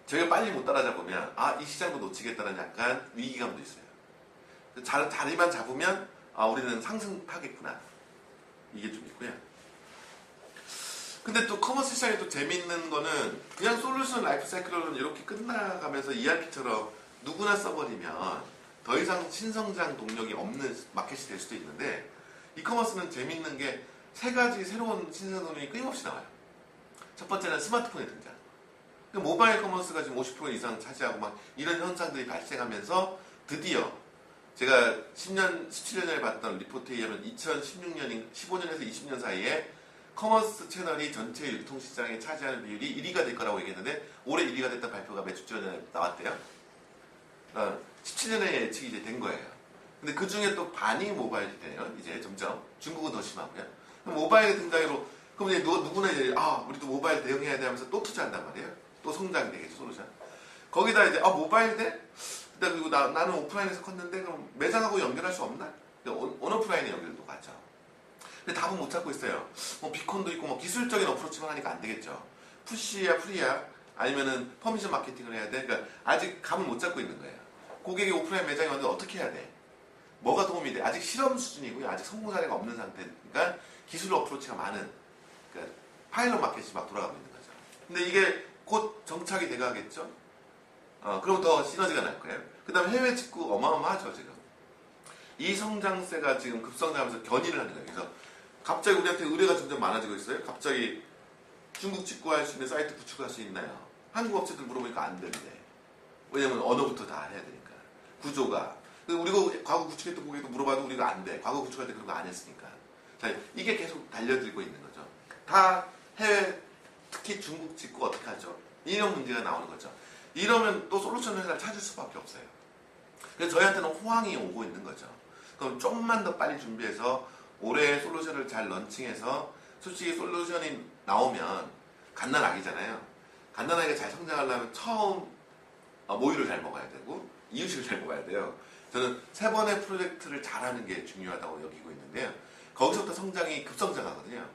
저희가 빨리 못 따라잡으면 이 시장도 놓치겠다는 약간 위기감도 있어요. 자리만 잡으면 우리는 상승하겠구나. 이게 좀 있고요. 근데 또 커머스 시장이 또 재밌는 거는 그냥 솔루션 라이프 사이클로는 이렇게 끝나가면서 ERP처럼 누구나 써버리면 더 이상 신성장 동력이 없는 마켓이 될 수도 있는데 이커머스는 재밌는 게 세 가지 새로운 신성장 동력이 끊임없이 나와요. 첫 번째는 스마트폰의 등장. 모바일 커머스가 지금 50% 이상 차지하고 막 이런 현상들이 발생하면서 드디어 제가 17년 전에 봤던 리포트에 의하면 2016년, 15년에서 20년 사이에 커머스 채널이 전체 유통시장에 차지하는 비율이 1위가 될 거라고 얘기했는데 올해 1위가 됐던 발표가 몇 주 전에 나왔대요. 17년의 예측이 이제 된 거예요. 근데 그 중에 또 반이 모바일이 돼요. 이제 점점. 중국은 더 심하고요. 그럼 모바일 등장으로 그럼 이제 누구나 이제 우리도 모바일 대응해야 돼 하면서 또 투자한단 말이에요. 또 성장되겠죠, 솔루션. 거기다 이제 모바일 돼? 그리고 나는 오프라인에서 컸는데 그럼 매장하고 연결할 수 없나? 온오프라인의 연결도 가죠. 근데 답은 못 찾고 있어요. 뭐 비콘도 있고 뭐 기술적인 어프로치만 하니까 안 되겠죠. 푸시야 프리야 아니면은 퍼미션 마케팅을 해야 돼. 그러니까 아직 감을 못 잡고 있는 거예요. 고객이 오프라인 매장에 왔는데 어떻게 해야 돼? 뭐가 도움이 돼? 아직 실험 수준이고요. 아직 성공 사례가 없는 상태니까 기술 어프로치가 많은 그러니까 파일럿 마켓이 막 돌아가고 있는 거죠. 근데 이게 곧 정착이 돼가겠죠. 그럼 더 시너지가 날 거예요. 그 다음에 해외 직구 어마어마하죠, 지금. 이 성장세가 지금 급성장하면서 견인을 하는 거예요. 그래서 갑자기 우리한테 의뢰가 점점 많아지고 있어요. 갑자기 중국 직구할 수 있는 사이트 구축할 수 있나요? 한국 업체들 물어보니까 안 된대. 왜냐면 언어부터 다 해야 되니까. 구조가. 우리가 과거 구축했던 고객도 물어봐도 우리가 안 돼. 과거 구축할 때 그런 거 안 했으니까. 자, 이게 계속 달려들고 있는 거죠. 다 해외, 특히 중국 직구 어떻게 하죠? 이런 문제가 나오는 거죠. 이러면 또 솔루션 회사를 찾을 수밖에 없어요. 그래서 저희한테는 호황이 오고 있는 거죠. 그럼 좀만 더 빨리 준비해서 올해 솔루션을 잘 런칭해서 솔직히 솔루션이 나오면 갓난아기잖아요. 갓난아기가 잘 성장하려면 처음 모유를 잘 먹어야 되고 이유식을 잘 먹어야 돼요. 저는 3번의 프로젝트를 잘하는 게 중요하다고 여기고 있는데요. 거기서부터 성장이 급성장하거든요.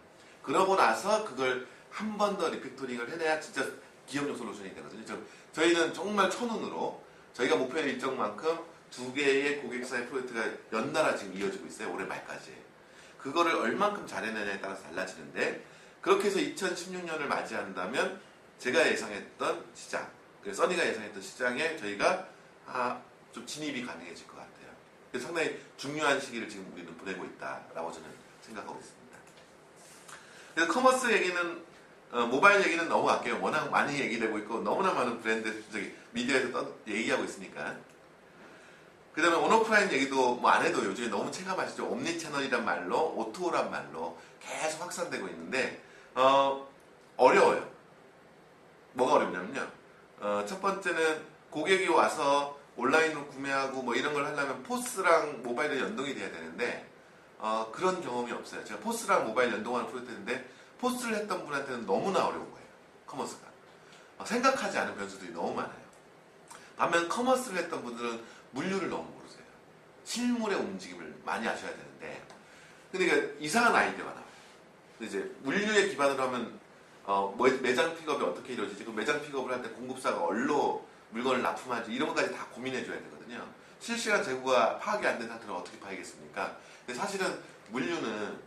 그러고 나서 그걸 한 번 더 리팩토링을 해내야 진짜 기업용 솔루션이 되거든요. 저희는 정말 천운으로 저희가 목표의 일정만큼 2개의 고객사의 프로젝트가 연달아 지금 이어지고 있어요. 올해 말까지. 그거를 얼만큼 잘해내냐에 따라서 달라지는데 그렇게 해서 2016년을 맞이한다면 제가 예상했던 시장, 써니가 예상했던 시장에 저희가 좀 진입이 가능해질 것 같아요. 그래서 상당히 중요한 시기를 지금 우리는 보내고 있다라고 저는 생각하고 있습니다. 그래서 커머스 얘기는 모바일 얘기는 넘어갈게요. 워낙 많이 얘기되고 있고 너무나 많은 브랜드 미디어에서 얘기하고 있으니까. 그 다음에 온오프라인 얘기도 뭐 안 해도 요즘에 너무 체감하시죠. 옴니채널이란 말로 O2O란 말로 계속 확산되고 있는데 어려워요. 뭐가 어렵냐면요. 첫 번째는 고객이 와서 온라인으로 구매하고 뭐 이런 걸 하려면 포스랑 모바일에 연동이 돼야 되는데 그런 경험이 없어요. 제가 포스랑 모바일 연동하는 프로젝트인데 포스를 했던 분한테는 너무나 어려운 거예요. 커머스가. 생각하지 않은 변수들이 너무 많아요. 반면 커머스를 했던 분들은 물류를 너무 모르세요. 실물의 움직임을 많이 하셔야 되는데 근데 이상한 아이디어가 나와요. 근데 이제 물류에 기반으로 하면 매장 픽업이 어떻게 이루어지지? 그 매장 픽업을 할 때 공급사가 얼로 물건을 납품하지? 이런 것까지 다 고민해줘야 되거든요. 실시간 재고가 파악이 안 된 상태를 어떻게 파악하겠습니까? 근데 사실은 물류는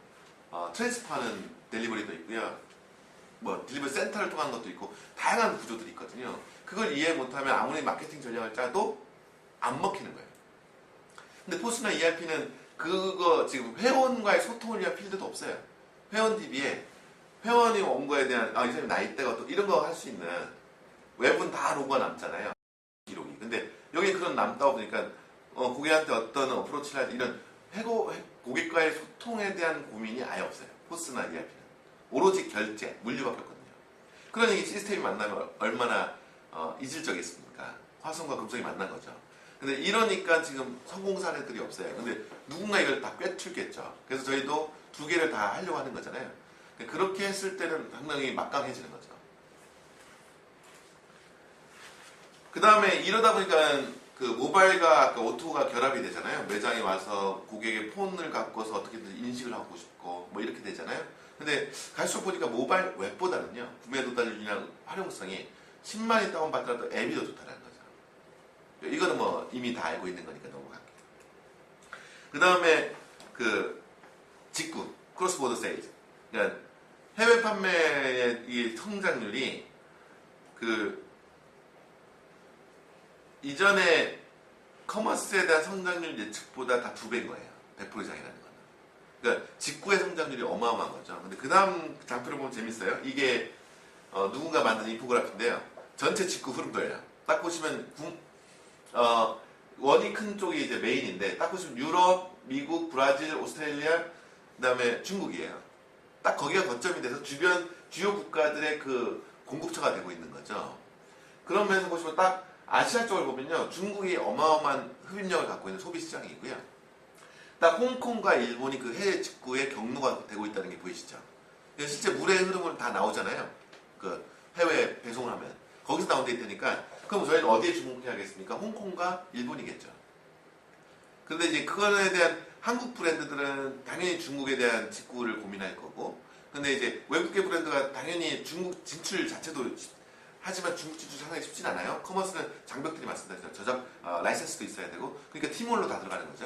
트랜스퍼하는 델리버리도 있고요. 뭐 딜리버리 센터를 통하는 것도 있고 다양한 구조들이 있거든요. 그걸 이해 못하면 아무리 마케팅 전략을 짜도 안 먹히는 거예요. 근데 포스나 ERP는 그거 지금 회원과의 소통을 위한 필드도 없어요. 회원 DB에 회원이 온 거에 대한 이 사람이 나이대가 또 이런 거 할 수 있는 외부는 다 로고가 남잖아요. 기록이. 근데 여기 그런 남다 보니까 고객한테 어떤 어프로치를 하지 이런 고객과의 소통에 대한 고민이 아예 없어요. 포스나 ERP는. 오로지 결제, 물류밖에 없거든요. 그러니 시스템이 만나면 얼마나 이질적이겠습니까? 화성과 금성이 만난 거죠. 근데 이러니까 지금 성공 사례들이 없어요. 근데 누군가 이걸 다 꿰뚫겠죠. 그래서 저희도 2개를 다 하려고 하는 거잖아요. 그렇게 했을 때는 상당히 막강해지는 거죠. 그 다음에 이러다 보니까 그 모바일과 O2O가 결합이 되잖아요. 매장에 와서 고객의 폰을 갖고서 어떻게든 인식을 하고 싶고 뭐 이렇게 되잖아요. 근데 갈수록 보니까 모바일 웹보다는요. 구매 도달률이나 활용성이 10만이 다운받더라도 앱이 더 좋다는 거죠. 이거는 뭐 이미 다 알고 있는 거니까 넘어갈게요. 그 다음에 그 직구, 크로스보더 세일즈. 그러니까 해외 판매의 이 성장률이 그 이전에 커머스에 대한 성장률 예측보다 다 2배인 거예요. 100% 이상이라는 거는. 그러니까 직구의 성장률이 어마어마한 거죠. 근데 그 다음 장표를 보면 재밌어요. 이게 누군가 만든 인포그래프인데요. 전체 직구 흐름도예요. 딱 보시면 원이 큰 쪽이 이제 메인인데 딱 보시면 유럽, 미국, 브라질, 오스트레일리아, 그 다음에 중국이에요. 딱 거기가 거점이 돼서 주변 주요 국가들의 그 공급처가 되고 있는 거죠. 그런 면에서 보시면 딱 아시아 쪽을 보면요. 중국이 어마어마한 흡입력을 갖고 있는 소비 시장이고요. 딱 홍콩과 일본이 그 해외 직구의 경로가 되고 있다는 게 보이시죠? 실제 물의 흐름은 다 나오잖아요. 그 해외 배송을 하면. 거기서 나온 데 있다니까 그럼 저희는 어디에 주목해야겠습니까? 홍콩과 일본이겠죠. 근데 이제 그거에 대한 한국 브랜드들은 당연히 중국에 대한 직구를 고민할 거고 근데 이제 외국계 브랜드가 당연히 중국 진출 자체도 하지만 중국 진출 상당히 쉽진 않아요. 커머스는 장벽들이 많습니다. 저작 라이센스도 있어야 되고 그러니까 팀원으로 다 들어가는 거죠.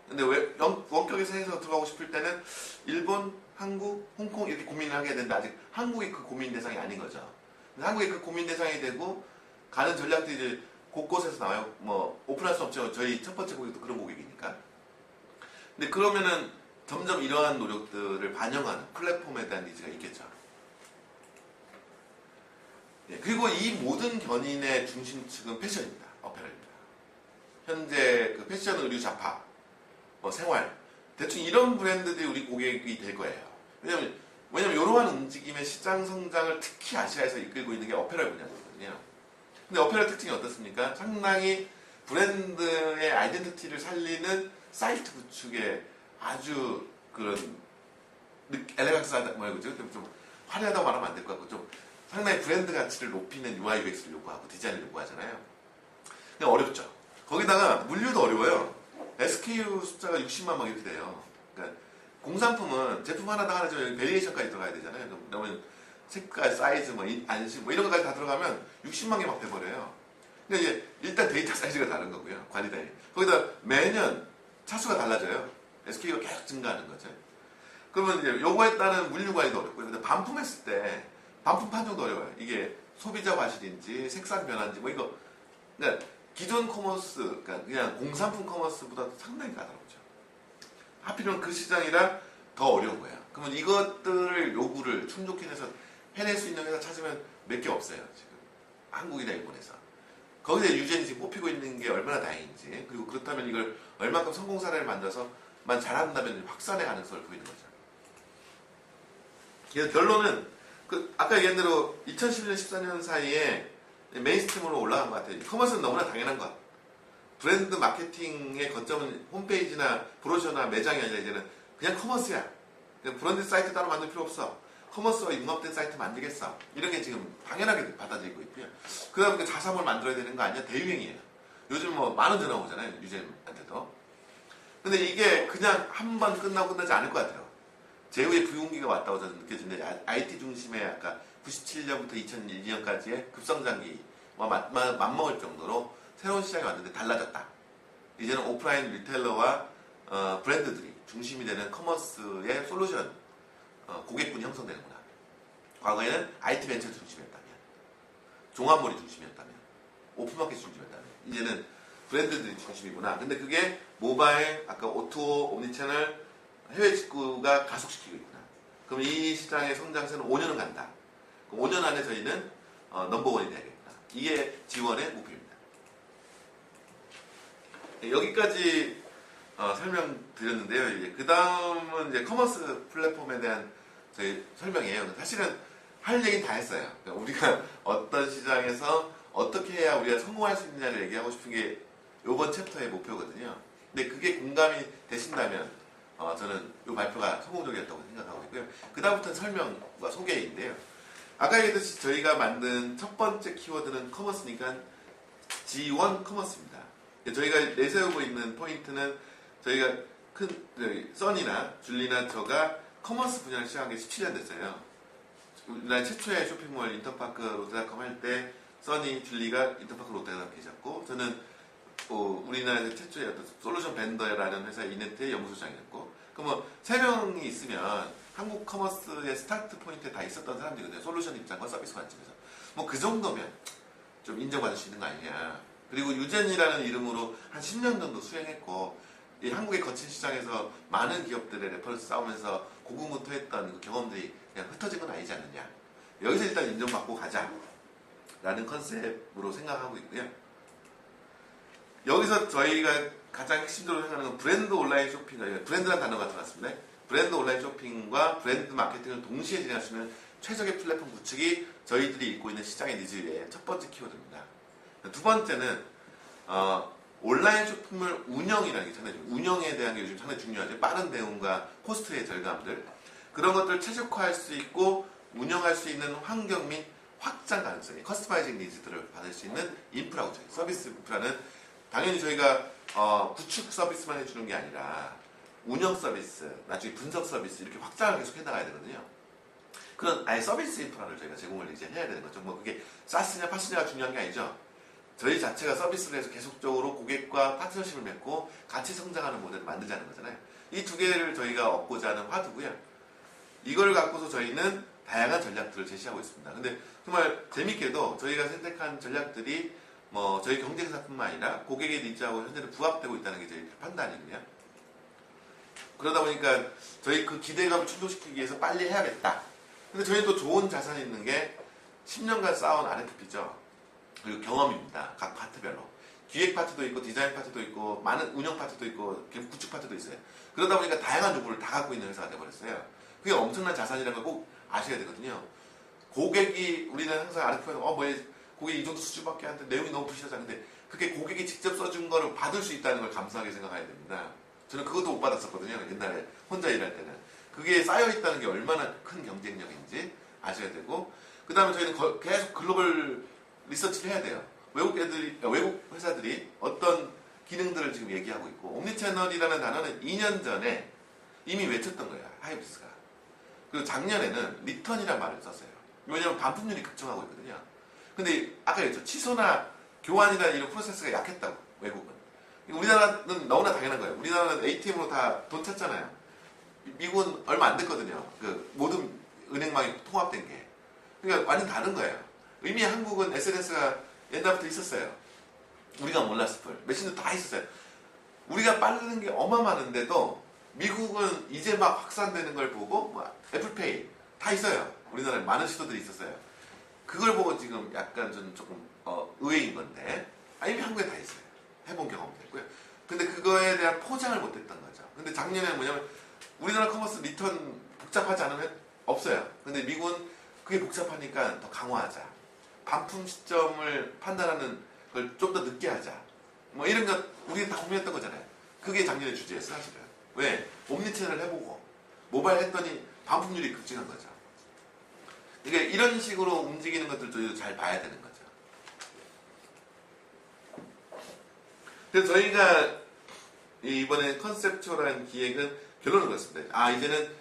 근데 원격에서 해서 들어가고 싶을 때는 일본, 한국, 홍콩 이렇게 고민을 하게 되는데 아직 한국이 그 고민 대상이 아닌 거죠. 근데 한국이 그 고민 대상이 되고 가는 전략들이 이제 곳곳에서 나와요. 뭐 오픈할 수 없죠. 저희 첫 번째 고객도 그런 고객이니까. 근데 그러면은 점점 이러한 노력들을 반영하는 플랫폼에 대한 니즈가 있겠죠. 예, 그리고 이 모든 견인의 중심축은 패션입니다. 어페럴입니다. 현재 그 패션, 의류, 잡화, 뭐 생활 대충 이런 브랜드들이 우리 고객이 될 거예요. 왜냐면 이러한 움직임의 시장 성장을 특히 아시아에서 이끌고 있는 게 어페럴 분야거든요. 근데 어페럴 특징이 어떻습니까? 상당히 브랜드의 아이덴티티를 살리는 사이트 구축에 아주 그런 엘레강스하다 말고 좀 화려하다고 말하면 안 될 것 같고 좀 상당히 브랜드 가치를 높이는 UI, UX를 요구하고 디자인을 요구하잖아요. 근데 어렵죠. 거기다가 물류도 어려워요. SKU 숫자가 60만 막 이렇게 돼요. 그러니까 공산품은 제품 하나당 하나 좀 베리에이션까지 들어가야 되잖아요. 그러면 색깔, 사이즈, 뭐 안심 뭐 이런 것까지 다 들어가면 60만 개 막 돼버려요. 근데 이제 일단 데이터 사이즈가 다른 거고요. 관리단위. 거기다 매년 차수가 달라져요. SKU가 계속 증가하는 거죠. 그러면 이제 요거에 따른 물류 관리도 어렵고요. 근데 반품했을 때 반품 판정도 어려워요. 이게 소비자 과실인지 색상 변화인지 뭐 이거 그러니까 기존 커머스 그러니까 그냥 공산품 커머스보다 상당히 까다롭죠. 하필이면 그 시장이라 더 어려운 거예요. 그러면 이것들을 요구를 충족해내서 해낼 수 있는 회사 찾으면 몇 개 없어요. 지금 한국이나 일본에서. 거기서 유젠이 지금 뽑히고 있는 게 얼마나 다행인지 그리고 그렇다면 이걸 얼마큼 성공 사례를 만들어서만 잘한다면 확산의 가능성을 보이는 거죠. 그래서 결론은 아까 얘기한 대로 2011년 14년 사이에 메인스트림으로 올라간 것 같아요. 커머스는 너무나 당연한 것. 브랜드 마케팅의 거점은 홈페이지나 브로셔나 매장이 아니라 이제는 그냥 커머스야. 그냥 브랜드 사이트 따로 만들 필요 없어. 커머스와 융합된 사이트 만들겠어. 이런 게 지금 당연하게 받아들이고 있고요. 그 다음에 자사몰 만들어야 되는 거 아니야? 대유행이에요. 요즘 뭐 많은 전화 오잖아요. 유잼한테도. 근데 이게 그냥 한 번 끝나고 끝나지 않을 것 같아요. 제후의 부용기가 왔다고 저는 느껴지는데 IT 중심의 아까 97년부터 2002년까지의 급성장기와 맞먹을 정도로 새로운 시장이 왔는데 달라졌다. 이제는 오프라인 리테일러와 브랜드들이 중심이 되는 커머스의 솔루션 고객군이 형성되는구나. 과거에는 IT 벤처 중심이었다면 종합몰이 중심이었다면 오픈마켓 중심이었다면 이제는 브랜드들이 중심이구나. 근데 그게 모바일, 아까 오토, 옴니채널 해외 직구가 가속시키고 있구나. 그럼 이 시장의 성장세는 5년은 간다. 그럼 5년 안에 저희는 넘버원이 되야겠구나. 이게 지원의 목표입니다. 여기까지 설명드렸는데요. 그 다음은 이제 커머스 플랫폼에 대한 저희 설명이에요. 사실은 할 얘기는 다 했어요. 그러니까 우리가 어떤 시장에서 어떻게 해야 우리가 성공할 수 있느냐를 얘기하고 싶은 게 이번 챕터의 목표거든요. 근데 그게 공감이 되신다면 저는 이 발표가 성공적이었다고 생각하고 있고요. 그 다음부터는 설명과 소개인데요. 아까 얘기했듯이 저희가 만든 첫 번째 키워드는 커머스니까 G1 커머스입니다. 저희가 내세우고 있는 포인트는 저희가 써니나 줄리나 저가 커머스 분야를 시작한 게 17년 됐어요. 우리나라 최초의 쇼핑몰 인터파크 롯데닷컴 할 때 써니, 줄리가 인터파크 롯데닷컴 계셨고 저는 우리나라에서 최초의 어떤 솔루션 벤더라는 회사의 이네트의 연구소장이었고 그럼 세 명이 있으면 한국 커머스의 스타트 포인트에 다 있었던 사람들이거든요. 솔루션 입장과 서비스 관점에서 뭐 그 정도면 좀 인정받을 수 있는 거 아니냐. 그리고 유젠이라는 이름으로 한 10년 정도 수행했고 이 한국의 거친 시장에서 많은 기업들의 레퍼런스 싸우면서 고군분투했던 그 경험들이 그냥 흩어진 건 아니지 않느냐. 여기서 일단 인정받고 가자라는 컨셉으로 생각하고 있고요. 여기서 저희가 가장 핵심적으로 생각하는 건 브랜드 온라인 쇼핑, 브랜드라는 단어가 들어갔습니다. 브랜드 온라인 쇼핑과 브랜드 마케팅을 동시에 진행할 수 있는 최적의 플랫폼 구축이 저희들이 읽고 있는 시장의 니즈의 첫 번째 키워드입니다. 두 번째는 온라인 쇼핑몰 운영이라는 게 상당히 운영에 대한 게 요즘 상당히 중요하죠. 빠른 대응과 코스트의 절감들 그런 것들을 최적화할 수 있고 운영할 수 있는 환경 및 확장 가능성이 커스터마이징 니즈들을 받을 수 있는 인프라 구축, 서비스 인프라는 당연히 저희가 구축 서비스만 해주는 게 아니라 운영 서비스, 나중에 분석 서비스 이렇게 확장을 계속 해나가야 되거든요. 그런 아예 서비스 인프라를 저희가 제공을 이제 해야 되는 거죠. 뭐 그게 사스냐 파스냐가 중요한 게 아니죠. 저희 자체가 서비스를 해서 계속적으로 고객과 파트너십을 맺고 같이 성장하는 모델을 만들자는 거잖아요. 이 두 개를 저희가 얻고자 하는 화두고요. 이걸 갖고서 저희는 다양한 전략들을 제시하고 있습니다. 근데 정말 재밌게도 저희가 선택한 전략들이 뭐 저희 경쟁사뿐만 아니라 고객의 니즈하고 현재는 부합되고 있다는 게 저희 판단이거든요. 그러다 보니까 저희 그 기대감을 충족시키기 위해서 빨리 해야겠다. 근데 저희 또 좋은 자산이 있는 게 10년간 쌓아온 RFP죠. 그리고 경험입니다. 각 파트별로. 기획 파트도 있고 디자인 파트도 있고 많은 운영 파트도 있고 구축 파트도 있어요. 그러다 보니까 다양한 요구를 다 갖고 있는 회사가 돼버렸어요. 그게 엄청난 자산이라는 걸 꼭 아셔야 되거든요. 고객이 우리는 항상 RFP에서 고객이 이 정도 수준밖에 안 돼. 내용이 너무 부실하잖데 그게 고객이 직접 써준 거를 받을 수 있다는 걸 감사하게 생각해야 됩니다. 저는 그것도 못 받았었거든요. 옛날에 혼자 일할 때는. 그게 쌓여있다는 게 얼마나 큰 경쟁력인지 아셔야 되고 그 다음에 저희는 계속 글로벌 리서치를 해야 돼요. 외국 회사들이 어떤 기능들을 지금 얘기하고 있고 옴니채널이라는 단어는 2년 전에 이미 외쳤던 거예요. 하이브리스가. 그리고 작년에는 리턴이라는 말을 썼어요. 왜냐하면 반품률이 급증하고 있거든요. 근데 아까 얘기했죠. 취소나 교환이나 이런 프로세스가 약했다고 외국은. 우리나라는 너무나 당연한 거예요. 우리나라는 ATM으로 다 돈 찾잖아요. 미국은 얼마 안 됐거든요. 그 모든 은행망이 통합된 게. 그러니까 완전 다른 거예요. 이미 한국은 SNS가 옛날부터 있었어요. 우리가 몰랐을 뿐. 메신저 다 있었어요. 우리가 빠르는 게 어마어마한데도 미국은 이제 막 확산되는 걸 보고 애플페이 다 있어요. 우리나라에 많은 시도들이 있었어요. 그걸 보고 지금 약간 좀 조금 의외인 건데 이미 한국에 다 있어요. 해본 경험도 있고요. 근데 그거에 대한 포장을 못했던 거죠. 근데 작년에는 뭐냐면 우리나라 커머스 리턴 복잡하지 않으면 없어요. 근데 미국은 그게 복잡하니까 더 강화하자. 반품 시점을 판단하는 걸 좀 더 늦게 하자. 뭐 이런 거 우리가 다 고민했던 거잖아요. 그게 작년의 주제였어 사실은. 왜? 옴니채널을 해보고 모바일 했더니 반품률이 급증한 거죠. 그러니까 이런 식으로 움직이는 것들 저희도 잘 봐야 되는 거죠. 그래서 저희가 이번에 컨셉추얼한 기획은 결론은 그렇습니다. 이제는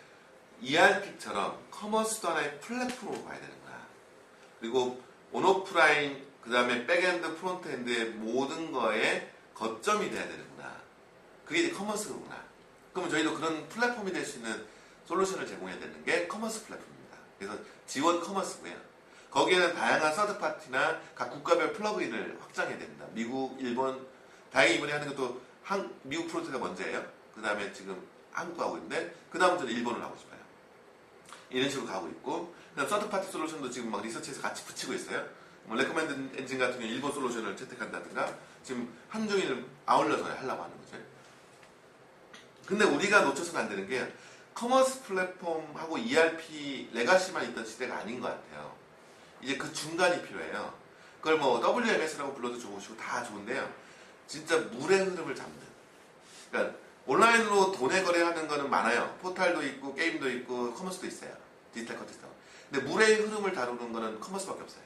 ERP처럼 커머스도 하나의 플랫폼으로 봐야 되는구나. 그리고 온오프라인, 그 다음에 백엔드, 프론트엔드의 모든 거에 거점이 돼야 되는구나. 그게 이제 커머스구나. 그러면 저희도 그런 플랫폼이 될 수 있는 솔루션을 제공해야 되는 게 커머스 플랫폼입니다. 그래서 지원 커머스고요. 거기에는 다양한 서드파티나 각 국가별 플러그인을 확장해야 됩니다. 미국, 일본, 다행히 이번에 하는 것도 미국 프로젝트가 먼저예요. 그 다음에 지금 한국 가고 있는데 그 다음은 저는 일본을 하고 싶어요. 이런 식으로 가고 있고 그다음 서드파티 솔루션도 지금 막 리서치해서 같이 붙이고 있어요. 레코멘드 엔진 같은 경우 일본 솔루션을 채택한다든가 지금 한중일을 아울러서 하려고 하는 거죠. 근데 우리가 놓쳐서는 안 되는 게 커머스 플랫폼하고 ERP 레가시만 있던 시대가 아닌 것 같아요. 이제 그 중간이 필요해요. 그걸 뭐 WMS라고 불러도 좋으시고 다 좋은데요. 진짜 물의 흐름을 잡는. 그러니까 온라인으로 돈의 거래하는 거는 많아요. 포탈도 있고 게임도 있고 커머스도 있어요. 디지털 컨텐츠도. 근데 물의 흐름을 다루는 거는 커머스밖에 없어요.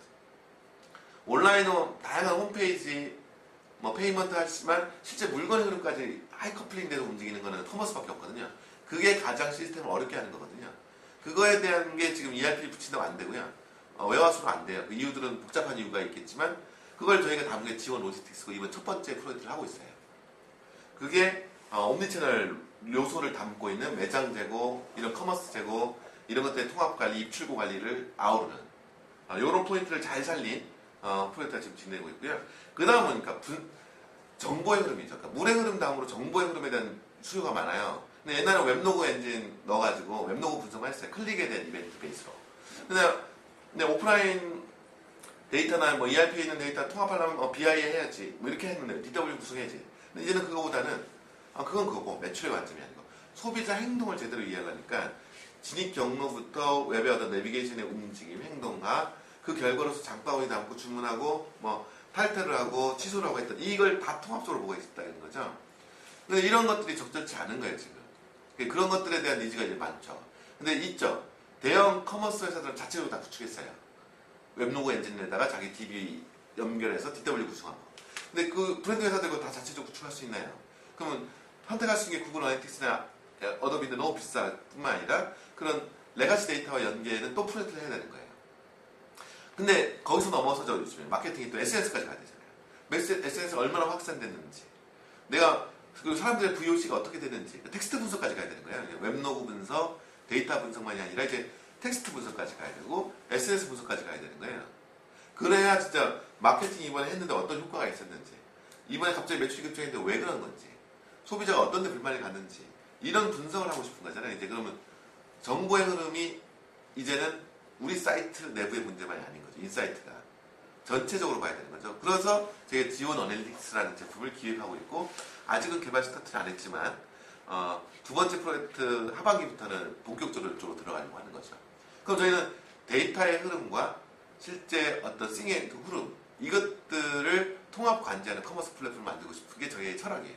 온라인으로 다양한 홈페이지, 뭐 페이먼트 하지만 실제 물건의 흐름까지 하이커플링 돼서 움직이는 거는 커머스밖에 없거든요. 그게 가장 시스템을 어렵게 하는 거거든요. 그거에 대한 게 지금 ERP 붙인다고 안 되고요. 웨어하우스로 안 돼요. 그 이유들은 복잡한 이유가 있겠지만 그걸 저희가 다른 게 지원 로지스틱스고 이번 첫 번째 프로젝트를 하고 있어요. 그게 옴니채널 요소를 담고 있는 매장 제고, 이런 커머스 제고, 이런 것들의 통합 관리, 입출고 관리를 아우르는 이런 포인트를 잘 살린 프로젝트가 지금 진행되고 있고요. 그 다음은 그러니까 정보의 흐름이죠. 그러니까 물의 흐름 다음으로 정보의 흐름에 대한 수요가 많아요. 근데 옛날에 웹로그 엔진 넣어가지고 웹로그 분석만 했어요. 클릭에 대한 이벤트 베이스로. 근데 오프라인 데이터나 뭐 ERP에 있는 데이터 통합하려면 BI 해야지. 뭐 이렇게 했는데 DW 구성해야지. 근데 이제는 그거보다는 그건 그거고 매출의 관점이 아니고 소비자 행동을 제대로 이해하려니까 진입 경로부터 웹의 어떤 내비게이션의 움직임, 행동과 그 결과로서 장바구니 담고 주문하고 뭐 탈퇴를 하고 취소를 하고 했던 이걸 다 통합적으로 보고 있다는 거죠. 근데 이런 것들이 적절치 않은 거예요 지금. 그런 것들에 대한 니즈가 이제 많죠. 근데 있죠. 대형 커머스 회사들은 자체적으로 다 구축했어요. 웹로그 엔진에다가 자기 DB 연결해서 DW 구성하고. 근데 그 브랜드 회사들 그거 다 자체적으로 구축할 수 있나요? 그러면 선택할 수 있는 게 구글 어나리틱스나 어도비인데 너무 비쌀 뿐만 아니라 그런 레가시 데이터와 연계는 또 프로젝트를 해야 되는 거예요. 근데 거기서 넘어서죠. 요즘에 마케팅이 또 SNS까지 가야 되잖아요. SNS가 얼마나 확산됐는지, 내가 그 사람들의 VOC가 어떻게 되는지, 텍스트 분석까지 가야 되는 거예요. 웹로그 분석, 데이터 분석만이 아니라 이제 텍스트 분석까지 가야 되고 SNS 분석까지 가야 되는 거예요. 그래야 진짜 마케팅 이번에 했는데 어떤 효과가 있었는지, 이번에 갑자기 매출이 급증했는데 왜 그런 건지, 소비자가 어떤 데 불만이 갔는지 이런 분석을 하고 싶은 거잖아요. 이제 그러면 정보의 흐름이 이제는 우리 사이트 내부의 문제만이 아닌 거죠. 인사이트가. 전체적으로 봐야 되는 거죠. 그래서 저희가 지원 어널리틱스라는 제품을 기획하고 있고, 아직은 개발 스타트를 안 했지만, 두 번째 프로젝트 하반기부터는 본격적으로 들어가려고 하는 거죠. 그럼 저희는 데이터의 흐름과 실제 어떤 싱의 흐름, 이것들을 통합 관제하는 커머스 플랫폼을 만들고 싶은 게 저희의 철학이에요.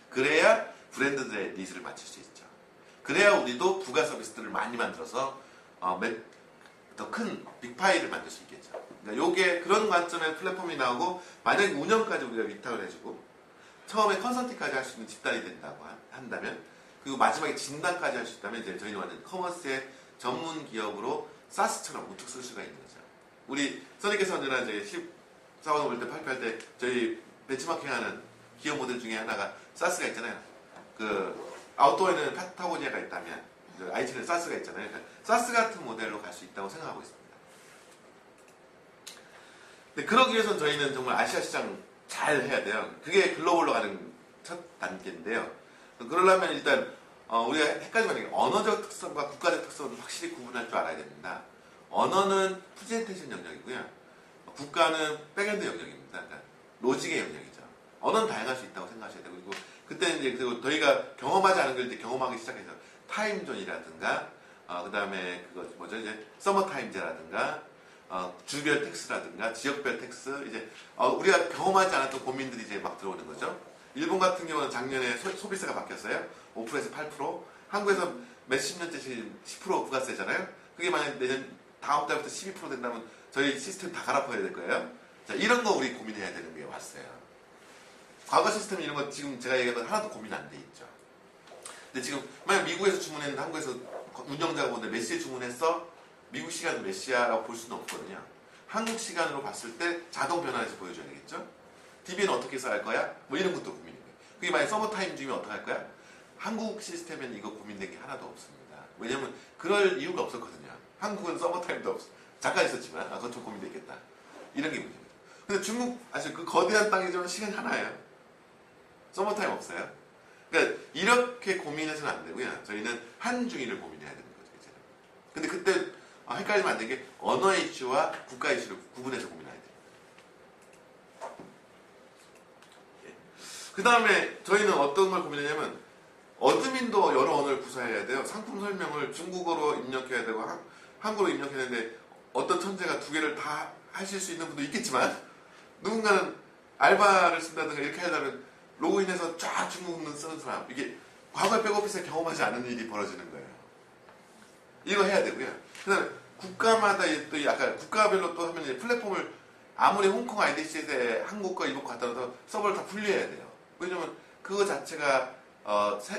그래야 브랜드들의 니즈를 맞출 수 있죠. 그래야 우리도 부가 서비스들을 많이 만들어서 더 큰 빅파이를 만들 수 있겠죠. 그러니까 요게 그런 관점의 플랫폼이 나오고, 만약에 운영까지 우리가 위탁을 해주고 처음에 컨설팅까지 할 수 있는 집단이 된다고 한다면, 그리고 마지막에 진단까지 할 수 있다면, 이제 저희는 완전 커머스의 전문 기업으로 사스처럼 우뚝 설 수가 있는 거죠. 우리 써니께서 언제나 이제 14원 올 때 발표할 때 저희 벤치마킹하는 기업 모델 중에 하나가 사스가 있잖아요. 그 아웃도어에는 파타고니아가 있다면 IT는 사스가 있잖아요. 그러니까 사스 같은 모델로 갈 수 있다고 생각하고 있습니다. 근데 그러기 위해서는 저희는 정말 아시아 시장 잘 해야 돼요. 그게 글로벌로 가는 첫 단계인데요. 그러려면 일단 우리가 헷갈리면 안 돼. 언어적 특성과 국가적 특성을 확실히 구분할 줄 알아야 됩니다. 언어는 프레젠테이션 영역이고요. 국가는 백엔드 영역입니다. 그러니까 로직의 영역이죠. 언어는 다양할 수 있다고 생각하셔야 되고, 그리고 그때는 이제 그리고 저희가 경험하지 않은 걸 이제 경험하기 시작해서 타임존이라든가, 그 다음에 그거 뭐죠, 이제 서머타임제라든가, 주별 텍스라든가, 지역별 텍스, 이제 우리가 경험하지 않았던 고민들이 이제 막 들어오는 거죠. 일본 같은 경우는 작년에 소비세가 바뀌었어요. 5%에서 8%. 한국에서 몇십 년째 10% 부가세잖아요. 그게 만약 내년 다음 달부터 12% 된다면 저희 시스템 다 갈아엎어야 될 거예요. 자, 이런 거 우리 고민해야 되는 게 왔어요. 과거 시스템 이런 거 지금 제가 얘기한 건 하나도 고민 안 돼 있죠. 근데 지금 만약 미국에서 주문했는데 한국에서 운영자가 보는데 몇 시에 주문했어? 미국 시간은 몇 시야라고 볼 수는 없거든요. 한국 시간으로 봤을 때 자동 변환해서 보여줘야 되겠죠. DB는 어떻게 해서 할 거야? 뭐 이런 것도 고민인 거예요. 그게 만약 서머타임 중이면 어떻게 할 거야? 한국 시스템에는 이거 고민된 게 하나도 없습니다. 왜냐면 그럴 이유가 없었거든요. 한국은 서머타임도 없어. 잠깐 있었지만 그건 좀 고민되겠다. 이런 게 문제입니다. 근데 중국 아시죠? 그 거대한 땅이지만 시간이 하나예요. 서머타임 없어요. 그러니까 이렇게 고민해서는 안 되고요. 저희는 한중일을 고민해야 되는 거죠. 이제. 근데 그때 헷갈리면 안 되는 게 언어 이슈와 국가 이슈를 구분해서 고민해야 돼요. 그 다음에 저희는 어떤 걸 고민하냐면, 어드민도 여러 언어를 구사해야 돼요. 상품 설명을 중국어로 입력해야 되고 한국어로 입력해야 되는데, 어떤 천재가 두 개를 다 하실 수 있는 분도 있겠지만, 누군가는 알바를 쓴다든가 이렇게 하려면 로그인해서 쫙 중국문 쓰는 사람, 이게 과거에 백오피스에 경험하지 않은 일이 벌어지는 거예요. 이거 해야 되고요. 그 다음에 국가마다 또 아까 국가별로 또 하면 이제 플랫폼을 아무리 홍콩 IDC에 한국과 일본과 갖다 놔서 서버를 다 분리해야 돼요. 왜냐면 그거 자체가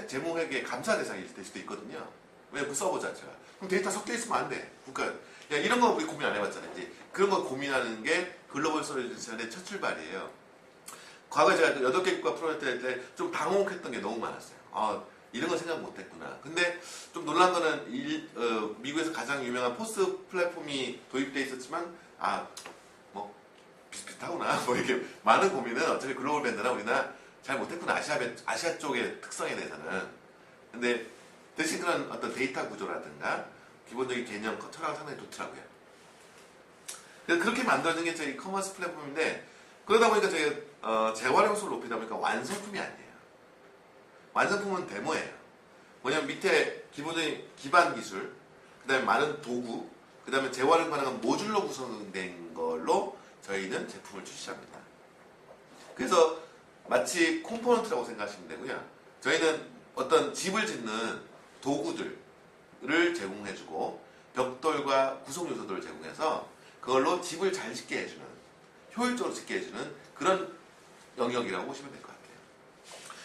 재무회계 감사 대상일 수도 있거든요. 왜냐면 그 서버 자체가. 그럼 데이터 섞여 있으면 안 돼. 국가. 야, 이런 거 우리 고민 안 해봤잖아요. 이제 그런 거 고민하는 게 글로벌 솔루션의 첫 출발이에요. 과거에 제가 8개 국가 프로젝트 할 때 좀 당혹했던 게 너무 많았어요. 이런 거 생각 못 했구나. 근데 좀 놀란 거는 미국에서 가장 유명한 포스 플랫폼이 도입돼 있었지만, 뭐 비슷비슷하구나. 뭐 이렇게 많은 고민은 어차피 글로벌 밴드나 우리나 잘 못했구나. 아시아 쪽의 특성에 대해서는. 근데 대신 그런 어떤 데이터 구조라든가 기본적인 개념, 철학은 상당히 좋더라고요. 그래서 그렇게 만들어진 게 저희 커머스 플랫폼인데, 그러다 보니까 저희가 재활용 수를 높이다 보니까 완성품이 아니에요. 완성품은 데모예요. 뭐냐면 밑에 기본적인 기반 기술, 그 다음에 많은 도구, 그 다음에 재활용 가능한 모듈로 구성된 걸로 저희는 제품을 출시합니다. 그래서 마치 콤포넌트라고 생각하시면 되고요. 저희는 어떤 집을 짓는 도구들을 제공해주고 벽돌과 구성 요소들을 제공해서 그걸로 집을 잘 짓게 해주는, 효율적으로 짓게 해주는 그런 영역이라고 보시면 될 것 같아요.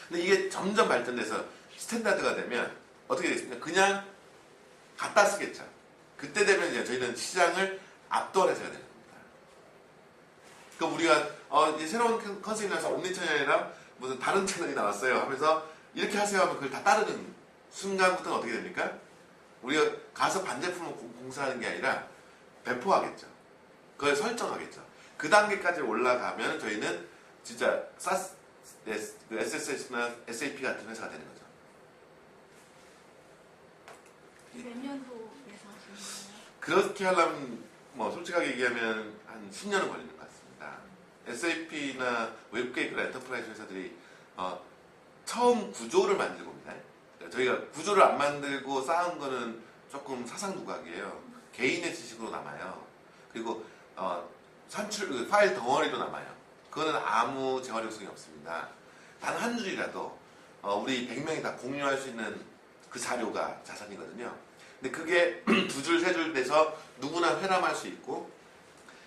근데 이게 점점 발전돼서 스탠다드가 되면 어떻게 되겠습니까? 그냥 갖다 쓰겠죠. 그때 되면 이제 저희는 시장을 압도해서 해야 되는 겁니다. 그럼 우리가 이제 새로운 컨셉이 나와서 옴니채널이나 무슨 다른 채널이 나왔어요 하면서 이렇게 하세요 하면 그걸 다 따르는 순간부터는 어떻게 됩니까? 우리가 가서 반제품을 공사하는 게 아니라 배포하겠죠. 그걸 설정하겠죠. 그 단계까지 올라가면 저희는 진짜 사스, SSS나 SAP 같은 회사가 되는 거죠. 몇 년도 예상하시는 거예요? 그렇게 하려면 뭐 솔직하게 얘기하면 한 10년은 걸리는 것 같습니다. SAP나 외국계 그런 엔터프라이즈 회사들이 처음 구조를 만들고입니다. 저희가 구조를 안 만들고 쌓은 거는 조금 사상두각이에요. 개인의 지식으로 남아요. 그리고 산출 파일 덩어리로 남아요. 그거는 아무 재활용성이 없습니다. 단 한 줄이라도 우리 100명이 다 공유할 수 있는 그 자료가 자산이거든요. 근데 그게 두 줄, 세 줄 돼서 누구나 회람할 수 있고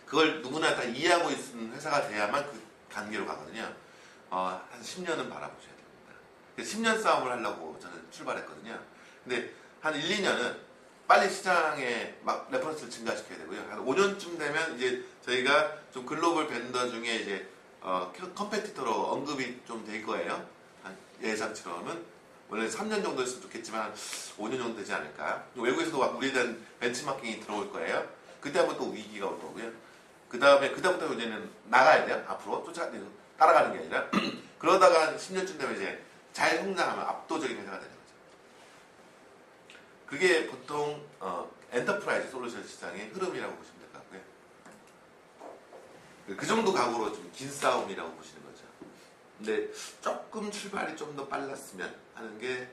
그걸 누구나 다 이해하고 있는 회사가 돼야만 그 단계로 가거든요. 한 10년은 바라보셔야 됩니다. 10년 싸움을 하려고 저는 출발했거든요. 근데 한 1, 2년은 빨리 시장에 막 레퍼런스를 증가시켜야 되고요. 한 5년쯤 되면 이제 저희가 좀 글로벌 벤더 중에 이제 컴페티터로 언급이 좀 될 거예요. 한 예상치로는. 원래 3년 정도 했으면 좋겠지만 5년 정도 되지 않을까. 외국에서도 막 우리에 대한 벤치마킹이 들어올 거예요. 그때 한번 또 위기가 올 거고요. 그 다음에 그다음부터 이제는 나가야 돼요. 앞으로 따라가는 게 아니라 그러다가 한 10년쯤 되면 이제 잘 성장하면 압도적인 회사가 되는 거죠. 그게 보통 엔터프라이즈 솔루션 시장의 흐름이라고 보시면 될 것 같고요. 그 정도 각오로 좀 긴 싸움이라고 보시는 거죠. 근데 조금 출발이 좀 더 빨랐으면 하는 게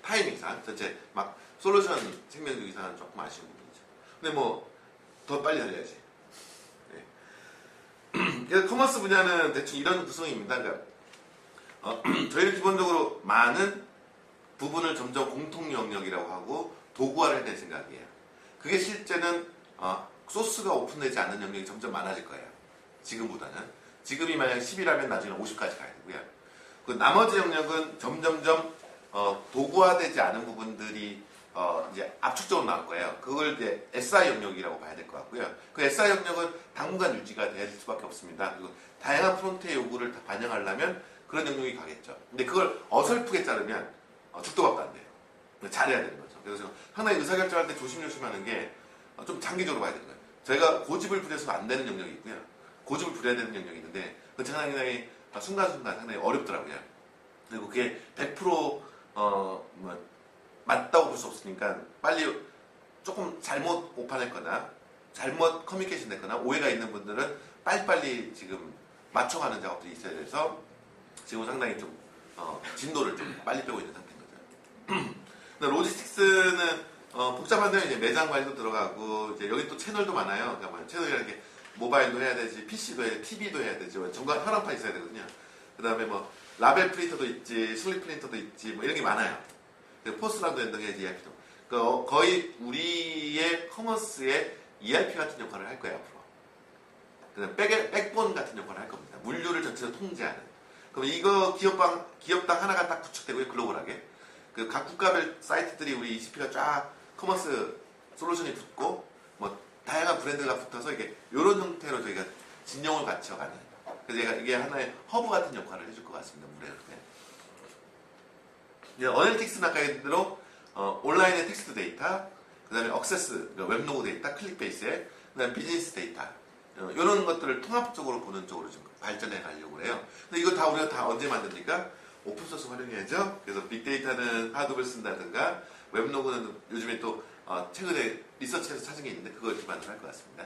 타이밍상 전체 막 솔루션 생명주기상은 조금 아쉬운 부분이죠. 근데 뭐 더 빨리 달려야지. 네. 그래서 커머스 분야는 대충 이런 구성입니다. 그러니까 저희는 기본적으로 많은 부분을 점점 공통 영역이라고 하고 도구화를 해낼 생각이에요. 그게 실제는 소스가 오픈되지 않는 영역이 점점 많아질 거예요. 지금보다는. 지금이 만약 10이라면 나중에 50까지 가야 되고요. 그 나머지 영역은 점점점 도구화되지 않은 부분들이 이제 압축적으로 나올 거예요. 그걸 이제 SI 영역이라고 봐야 될 것 같고요. 그 SI 영역은 당분간 유지가 될 수밖에 없습니다. 그리고 다양한 프론트의 요구를 다 반영하려면 그런 영역이 가겠죠. 근데 그걸 어설프게 자르면 죽도 밥도 안 돼요. 잘해야 되는 거죠. 그래서 상당히 의사결정할 때 조심조심하는 게 좀 장기적으로 봐야 되는 거예요. 저희가 고집을 부려서는 안 되는 영역이 있고요. 고집을 부려야 되는 영역이 있는데 그 상당히 순간순간 상당히 어렵더라고요. 그리고 그게 100% 맞다고 볼 수 없으니까 빨리 조금 잘못 오판했거나 잘못 커뮤니케이션 됐거나 오해가 있는 분들은 빨리빨리 지금 맞춰가는 작업들이 있어야 돼서 지금 상당히 좀 진도를 좀 빨리 빼고 있는 상태인 거죠. 근데 로지스틱스는 복잡한데 이제 매장 관리도 들어가고 이제 여기 또 채널도 많아요. 그러니까 채널이라는 게 모바일도 해야 되지, PC도 해야 돼, TV도 해야 되지, 전관 혈안판 있어야 되거든요. 그 다음에 뭐 라벨 프린터도 있지, 슬립 프린터도 있지, 뭐 이런 게 많아요. 포스라도 엔딩해야지 ERP도. 거의 우리의 커머스의 ERP 같은 역할을 할 거예요 앞으로. 그다음 백본 같은 역할을 할 겁니다. 물류를 전체로 통제하는. 그럼 이거 기업당 하나가 딱 구축되고요, 글로벌하게. 그 각 국가별 사이트들이 우리 ECP가 쫙 커머스 솔루션이 붙고 뭐 다양한 브랜드가 붙어서 이게 이런 형태로 저희가 진영을 갖춰가는. 그래서 이게 하나의 허브 같은 역할을 해줄 것 같습니다. 물에. 어널틱스는 아까 얘기한 대로 온라인의 텍스트 데이터, 그 다음에 억세스, 웹로그 데이터, 클릭베이스에, 그 다음에 비즈니스 데이터 이런 것들을 통합적으로 보는 쪽으로 좀 발전해 가려고 해요. 근데 이거 다 우리가 다 언제 만듭니까? 오픈소스 활용해야죠. 그래서 빅데이터는 하드웨어를 쓴다든가 웹로그는 요즘에 또 최근에 리서치에서 찾은 게 있는데 그걸 기반으로 할 것 같습니다.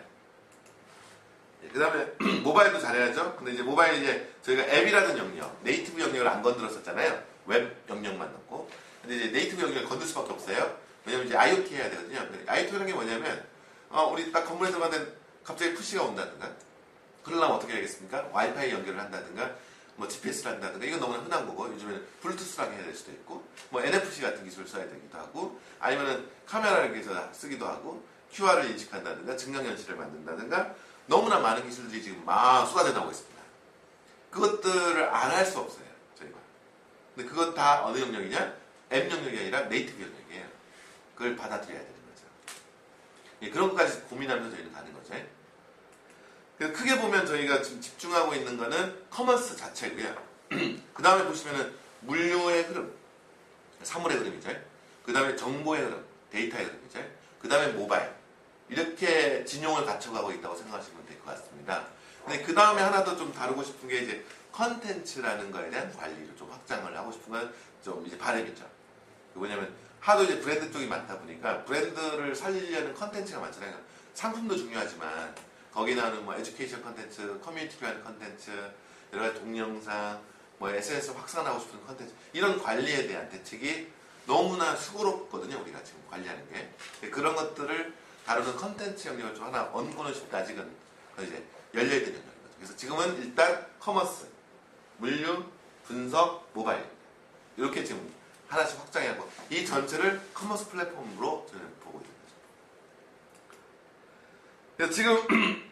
그 다음에 모바일도 잘해야죠. 근데 이제 모바일 이제 저희가 앱이라는 영역, 네이티브 영역을 안 건드렸었잖아요. 웹 영역만 넣고. 근데 이제 네이티브 영역을 건들 수밖에 없어요. 왜냐면 이제 IoT 해야 되거든요. IoT라는 게 뭐냐면 우리 딱 건물에 들어가는데 갑자기 푸시가 온다든가 그러려면 어떻게 해야겠습니까? 와이파이 연결을 한다든가 뭐 GPS를 한다든가 이건 너무나 흔한 거고 요즘에는 블루투스랑 해야 될 수도 있고 뭐 NFC 같은 기술을 써야 되기도 하고 아니면은 카메라를 해서 쓰기도 하고 QR을 인식한다든가 증강현실을 만든다든가 너무나 많은 기술들이 지금 막 쏟아져 나오고 있습니다. 그것들을 안 할 수 없어요. 저희가. 근데 그건 다 어느 영역이냐? 앱 영역이 아니라 네이티브 영역이에요. 그걸 받아들여야 되는 거죠. 예, 그런 것까지 고민하면서 저희는 가는 거죠. 크게 보면 저희가 지금 집중하고 있는 거는 커머스 자체고요. 그 다음에 보시면은 물류의 흐름, 사물의 흐름이죠. 그 다음에 정보의 흐름, 데이터의 흐름이죠. 그 다음에 모바일. 이렇게 진용을 갖춰가고 있다고 생각하시면 될 것 같습니다. 근데 그 다음에 하나 더 좀 다루고 싶은 게 이제 컨텐츠라는 거에 대한 관리를 좀 확장을 하고 싶은 건 좀 이제 바람이죠. 뭐냐면 하도 이제 브랜드 쪽이 많다 보니까 브랜드를 살리려는 컨텐츠가 많잖아요. 그러니까 상품도 중요하지만 거기 나오는 뭐 에듀케이션 컨텐츠, 커뮤니티로 하는 컨텐츠, 여러 가지 동영상, 뭐 SNS 확산하고 싶은 컨텐츠 이런 관리에 대한 대책이 너무나 수고롭거든요. 우리가 지금 관리하는 게 그런 것들을 다루는 컨텐츠 영역을 좀 하나 얹고는 싶다. 아직은 이제 열려있는 영역이거든요. 그래서 지금은 일단 커머스, 물류, 분석, 모바일 이렇게 지금 하나씩 확장해하고 이 전체를 커머스 플랫폼으로 저는 보고 있는 거죠. 그래서 지금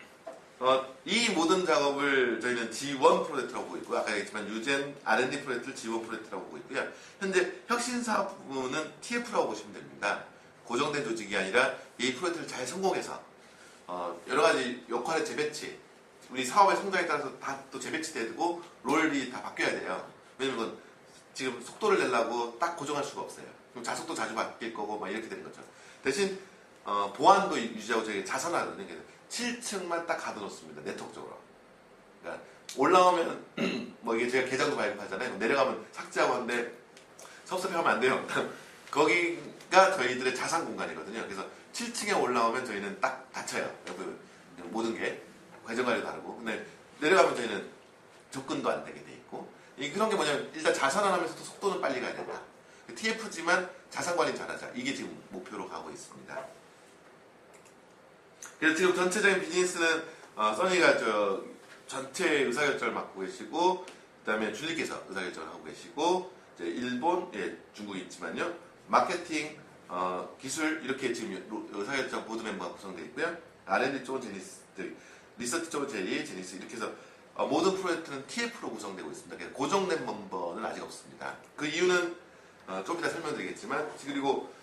이 모든 작업을 저희는 G1 프로젝트라고 보고 있고요. 아까 얘기했지만 유젠 R&D 프로젝트를 G1 프로젝트라고 보고 있고요. 현재 혁신사업 부분은 TF라고 보시면 됩니다. 고정된 조직이 아니라 이 프로젝트를 잘 성공해서 여러 가지 역할의 재배치, 우리 사업의 성장에 따라서 다 또 재배치되고 롤이 다 바뀌어야 돼요. 왜냐면 지금 속도를 내려고 딱 고정할 수가 없어요. 그럼 자속도 자주 바뀔 거고 막 이렇게 되는 거죠. 대신 보안도 유지하고 저희 자선하거든요. 7층만 딱 가둬놓습니다. 네트워크적으로. 그러니까 올라오면 뭐 이게 제가 계정도 발급하잖아요. 내려가면 삭제하고 하는데 섭섭해하면 안 돼요. 거기가 저희들의 자산 공간이거든요. 그래서 7층에 올라오면 저희는 딱 닫혀요. 모든 게 계정 관리도 다르고. 근데 내려가면 저희는 접근도 안 되게 돼 있고. 그런 게 뭐냐면 일단 자산하면서도 속도는 빨리 가야 된다. TF지만 자산 관리 잘하자. 이게 지금 목표로 가고 있습니다. 그래서 지금 전체적인 비즈니스는 써니가 전체 의사결정을 맡고 계시고 그 다음에 줄리께서 의사결정을 하고 계시고 이제 일본, 중국이 있지만요. 마케팅, 기술 이렇게 지금 의사결정 보드 멤버가 구성되어 있고요. R&D 쪽은 제니스, 리서치 쪽은 제니스 이렇게 해서 모든 프로젝트는 TF로 구성되고 있습니다. 그래서 고정된 멤버는 아직 없습니다. 그 이유는 좀 이따 설명드리겠지만 그리고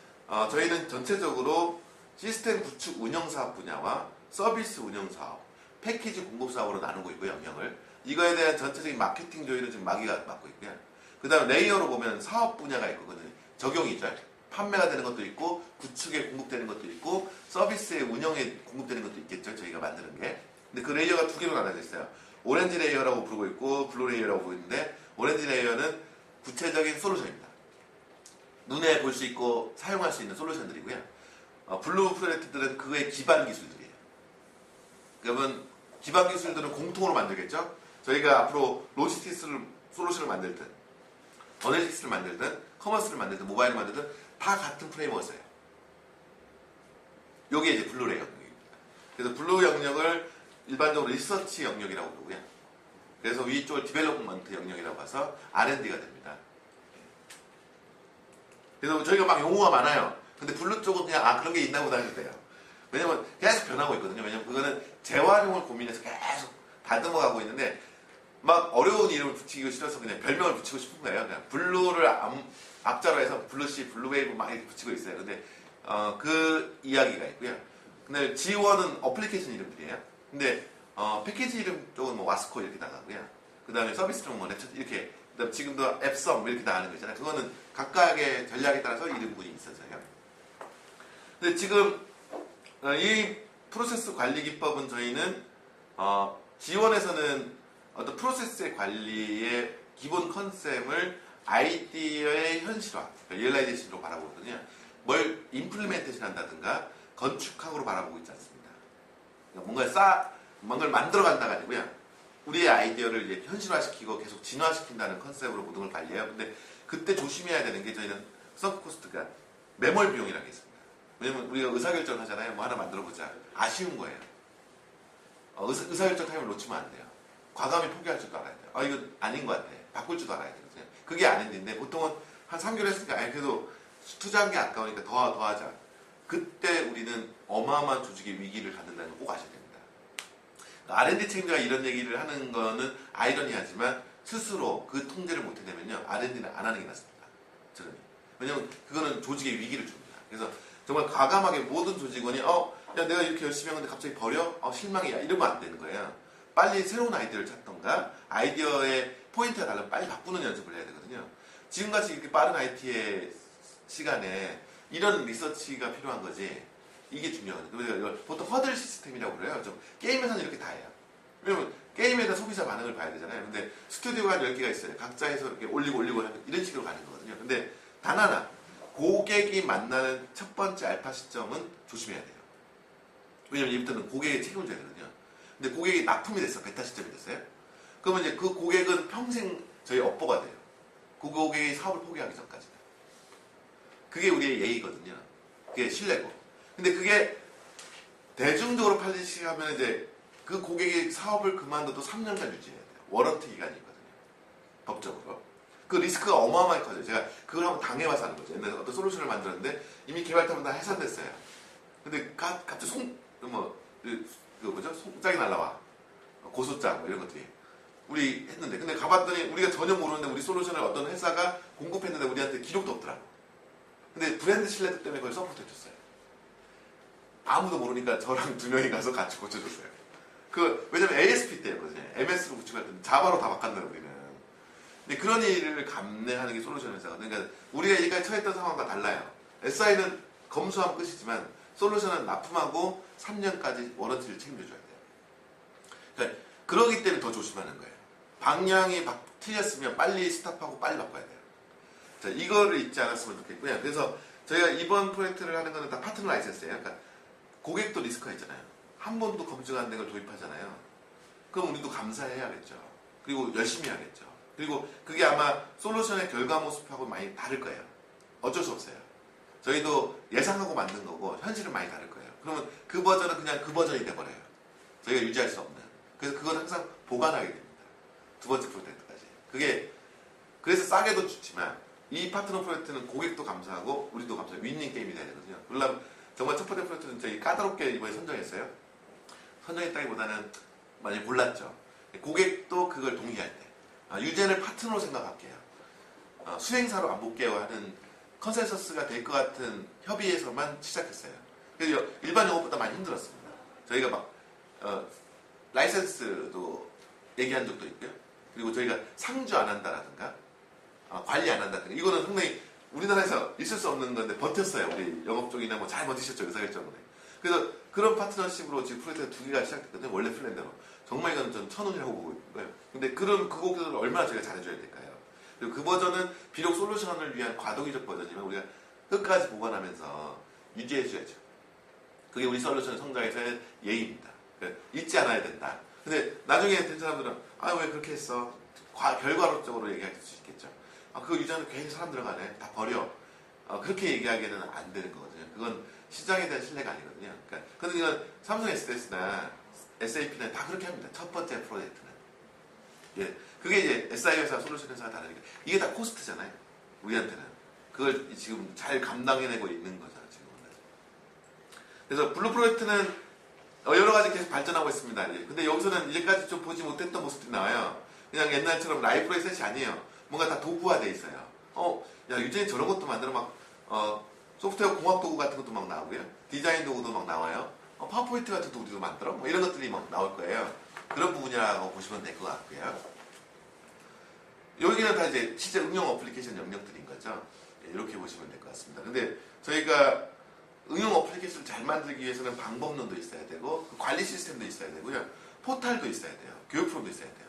저희는 전체적으로 시스템 구축 운영 사업 분야와 서비스 운영 사업, 패키지 공급 사업으로 나누고 있고요, 영역을. 이거에 대한 전체적인 마케팅 조율은 지금 마기가 맡고 있고요. 그 다음 레이어로 보면 사업 분야가 있거든요. 적용이죠. 판매가 되는 것도 있고, 구축에 공급되는 것도 있고, 서비스의 운영에 공급되는 것도 있겠죠, 저희가 만드는 게. 근데 그 레이어가 두 개로 나눠져 있어요. 오렌지 레이어라고 부르고 있고, 블루 레이어라고 부르고 있는데, 오렌지 레이어는 구체적인 솔루션입니다. 눈에 볼 수 있고 사용할 수 있는 솔루션들이고요. 블루 프로젝트들은 그의 기반 기술들이에요. 그러면 기반 기술들은 공통으로 만들겠죠. 저희가 앞으로 로지스틱스 솔루션을 만들든 어널리틱스를 만들든 커머스를 만들든 모바일을 만들든 다 같은 프레임워크를 써요. 이게 이제 블루레이 영역입니다. 그래서 블루 영역을 일반적으로 리서치 영역이라고 부르고요. 그래서 위쪽을 디벨롭먼트 영역이라고 해서 R&D가 됩니다. 그래서 저희가 막 용어가 많아요. 근데 블루 쪽은 그냥 그런 게 있나 보다 해도 돼요. 왜냐면 계속 변하고 있거든요. 왜냐면 그거는 재활용을 고민해서 계속 다듬어가고 있는데 막 어려운 이름을 붙이기가 싫어서 그냥 별명을 붙이고 싶은 거예요. 그냥 블루를 앞자로 해서 블루시, 블루웨이브 막 이렇게 붙이고 있어요. 근데 그 이야기가 있고요. 근데 G1은 어플리케이션 이름들이에요. 근데 패키지 이름 쪽은 뭐 와스코 이렇게 나가고요. 그 다음에 서비스 쪽은 뭐 랩처 이렇게 그다음 지금도 앱섬 이렇게 나가는 거 있잖아요. 그거는 각각의 전략에 따라서 이름군이 있어서요. 근데 지금 이 프로세스 관리 기법은 저희는 G1에서는 어떤 프로세스의 관리의 기본 컨셉을 아이디어의 현실화, 리얼라이제이션으로 바라보거든요. 뭘 임플리멘테이션 한다든가 건축학으로 바라보고 있지 않습니다. 그러니까 뭔가를 만들어 간다가 아니고요. 우리의 아이디어를 이제 현실화시키고 계속 진화시킨다는 컨셉으로 모든 걸 관리해요. 근데 그때 조심해야 되는 게 저희는 썬크 코스트가 매몰 비용이라는 게 있습니다. 왜냐면 우리가 의사결정을 하잖아요. 뭐 하나 만들어보자. 아쉬운 거예요. 의사결정 타임을 놓치면 안 돼요. 과감히 포기할 줄도 알아야 돼요. 이거 아닌 것 같아. 바꿀 줄도 알아야 되거든요. 그게 아닌데 보통은 한 3개월 했으니까 그래도 투자한 게 아까우니까 더 하자. 그때 우리는 어마어마한 조직의 위기를 갖는다는 걸 꼭 아셔야 됩니다. R&D 책임자가 이런 얘기를 하는 거는 아이러니하지만 스스로 그 통제를 못 해내면요. R&D는 안 하는 게 낫습니다. 저는. 왜냐면 그거는 조직의 위기를 줍니다. 그래서 정말 과감하게 모든 조직원이 야 내가 이렇게 열심히 한 건데 갑자기 버려? 실망이야. 이러면 안 되는 거예요. 빨리 새로운 아이디어를 찾던가 아이디어의 포인트가 다르면 빨리 바꾸는 연습을 해야 되거든요. 지금같이 이렇게 빠른 IT의 시간에 이런 리서치가 필요한 거지. 이게 중요하거든요. 그래서 이걸 보통 허들 시스템이라고 그래요. 좀 게임에서는 이렇게 다 해요. 왜냐면 게임에 대한 소비자 반응을 봐야 되잖아요. 근데 스튜디오가 10개가 있어요. 각자 해서 이렇게 올리고 이런 식으로 가는 거거든요. 근데 단 하나 고객이 만나는 첫 번째 알파 시점은 조심해야 돼요. 왜냐면 이부터는 고객의 책임을 져야 되거든요. 근데 고객이 납품이 됐어. 베타 시점이 됐어요. 그러면 이제 그 고객은 평생 저희 업보가 돼요. 그 고객이 사업을 포기하기 전까지는. 그게 우리의 예의거든요. 그게 신뢰고. 근데 그게 대중적으로 팔리시 하면 이제 그 고객이 사업을 그만둬도 3년간 유지해야 돼요. 워런티 기간이 있거든요. 법적으로. 그 리스크가 어마어마하게 커져요. 제가 그걸 한번 당해봐서 하는 거죠. 옛날에 어떤 솔루션을 만들었는데 이미 개발자분 다 해산됐어요. 근데 갑자기 송장이 날라와. 고소장 뭐 이런 것들이. 우리 했는데. 근데 가봤더니 우리가 전혀 모르는데 우리 솔루션을 어떤 회사가 공급했는데 우리한테 기록도 없더라고. 근데 브랜드 신뢰도 때문에 그걸 서포트 해줬어요. 아무도 모르니까 저랑 2명이 가서 같이 고쳐줬어요. 왜냐면 ASP 때였거든요. MS로 구축할 때는 자바로 다 바꿨는데 우리는. 근데 그런 일을 감내하는 게 솔루션 회사거든요. 그러니까 우리가 여기까지 처했던 상황과 달라요. SI는 검수하면 끝이지만 솔루션은 납품하고 3년까지 워런티를 책임져줘야 돼요. 그러니까 그러기 때문에 더 조심하는 거예요. 방향이 틀렸으면 빨리 스탑하고 빨리 바꿔야 돼요. 자, 이거를 잊지 않았으면 좋겠고요. 그래서 저희가 이번 프로젝트를 하는 거는 다 파트너 라이센스예요. 그러니까 고객도 리스크가 있잖아요. 한 번도 검증 안 된 걸 도입하잖아요. 그럼 우리도 감사해야겠죠. 그리고 열심히 해야겠죠. 그리고 그게 아마 솔루션의 결과 모습하고 많이 다를 거예요. 어쩔 수 없어요. 저희도 예상하고 만든 거고 현실은 많이 다를 거예요. 그러면 그 버전은 그냥 그 버전이 돼버려요. 저희가 유지할 수 없는. 그래서 그건 항상 보관하게 됩니다. 두 번째 프로젝트까지. 그래서 싸게도 주지만 이 파트너 프로젝트는 고객도 감사하고 우리도 감사하고 윈윈 게임이 돼야 되거든요. 물론 정말 첫 번째 프로젝트는 저희 까다롭게 이번에 선정했어요. 선정했다기보다는 많이 몰랐죠. 고객도 그걸 동의할 때 유젠을 파트너로 생각할게요. 수행사로 안 볼게요 하는 컨센서스가 될 것 같은 협의에서만 시작했어요. 그래서 일반 영업보다 많이 힘들었습니다. 저희가 막 라이센스도 얘기한 적도 있고요. 그리고 저희가 상주 안 한다라든가 관리 안 한다든가 이거는 상당히 우리나라에서 있을 수 없는 건데 버텼어요. 우리 영업 쪽이나 뭐 잘 버티셨죠. 의사결정으로. 그래서 그런 파트너십으로 지금 프로젝트가 2개가 시작됐거든요. 원래 플랜대로. 정말 이건 전 천운이라고 보고 있는 거예요. 근데 그 곡들을 얼마나 저희가 잘해줘야 될까요? 그리고 그 버전은 비록 솔루션을 위한 과도기적 버전이지만 우리가 끝까지 보관하면서 유지해줘야죠. 그게 우리 솔루션 성장에서의 예의입니다. 그러니까 잊지 않아야 된다. 근데 나중에 된 사람들은 왜 그렇게 했어? 결과론적으로 얘기할 수 있겠죠. 그거 유지하는 괜히 사람 들어가네. 다 버려. 그렇게 얘기하기에는 안 되는 거거든요. 그건 시장에 대한 신뢰가 아니거든요. 그런데 이건 삼성 SDS나 SAP는 다 그렇게 합니다. 첫 번째 프로젝트는. 예, 그게 이제 SI 회사, 솔루션 회사가 다르니까. 이게 다 코스트잖아요. 우리한테는. 그걸 지금 잘 감당해내고 있는 거잖아요. 지금은. 그래서 블루 프로젝트는 여러 가지 계속 발전하고 있습니다. 근데 여기서는 이제까지 좀 보지 못했던 모습들이 나와요. 그냥 옛날처럼 라이브러리 셋이 아니에요. 뭔가 다 도구화되어 있어요. 야, 유진이 저런 것도 만들어 소프트웨어 공학 도구 같은 것도 막 나오고요. 디자인 도구도 막 나와요. 파워포인트 같은 도구도 만들어? 뭐 이런 것들이 막 나올 거예요. 그런 부분이라고 보시면 될 것 같고요. 여기는 다 이제 실제 응용 어플리케이션 영역들인 거죠. 이렇게 보시면 될 것 같습니다. 근데 저희가 응용 어플리케이션을 잘 만들기 위해서는 방법론도 있어야 되고 관리 시스템도 있어야 되고요. 포탈도 있어야 돼요. 교육 프로도 있어야 돼요.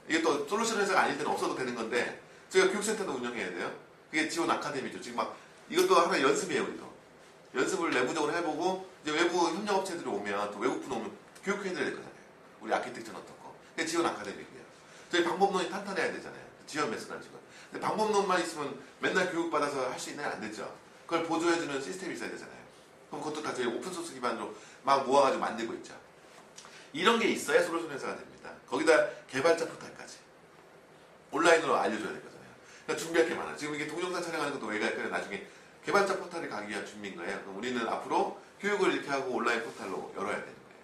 이게 또 솔루션 회사가 아닐 때는 없어도 되는 건데 저희가 교육센터도 운영해야 돼요. 그게 지원 아카데미죠. 지금 막 이것도 하나 연습이에요. 우리도. 연습을 내부적으로 해보고 이제 외부 협력업체들이 오면 또 외국분 오면 교육해드려야 될 거잖아요. 우리 아키텍처는 어떻고. 그게 지원 아카데미고요. 저희 방법론이 탄탄해야 되잖아요. 지원 메스나 지원. 근데 방법론만 있으면 맨날 교육받아서 할 수 있는 안 되죠. 그걸 보조해주는 시스템이 있어야 되잖아요. 그럼 그것도 다 저희 오픈소스 기반으로 막 모아가지고 만들고 있죠. 이런 게 있어야 솔루션 회사가 됩니다. 거기다 개발자 포탈까지 온라인으로 알려줘야 될 거잖아요. 그러니까 준비할 게 많아요. 지금 이게 동영상 촬영하는 것도 왜 갈까요? 나중에 개발자 포탈에 가기 위한 준비인 거예요. 그럼 우리는 앞으로 교육을 이렇게 하고 온라인 포탈로 열어야 되는 거예요.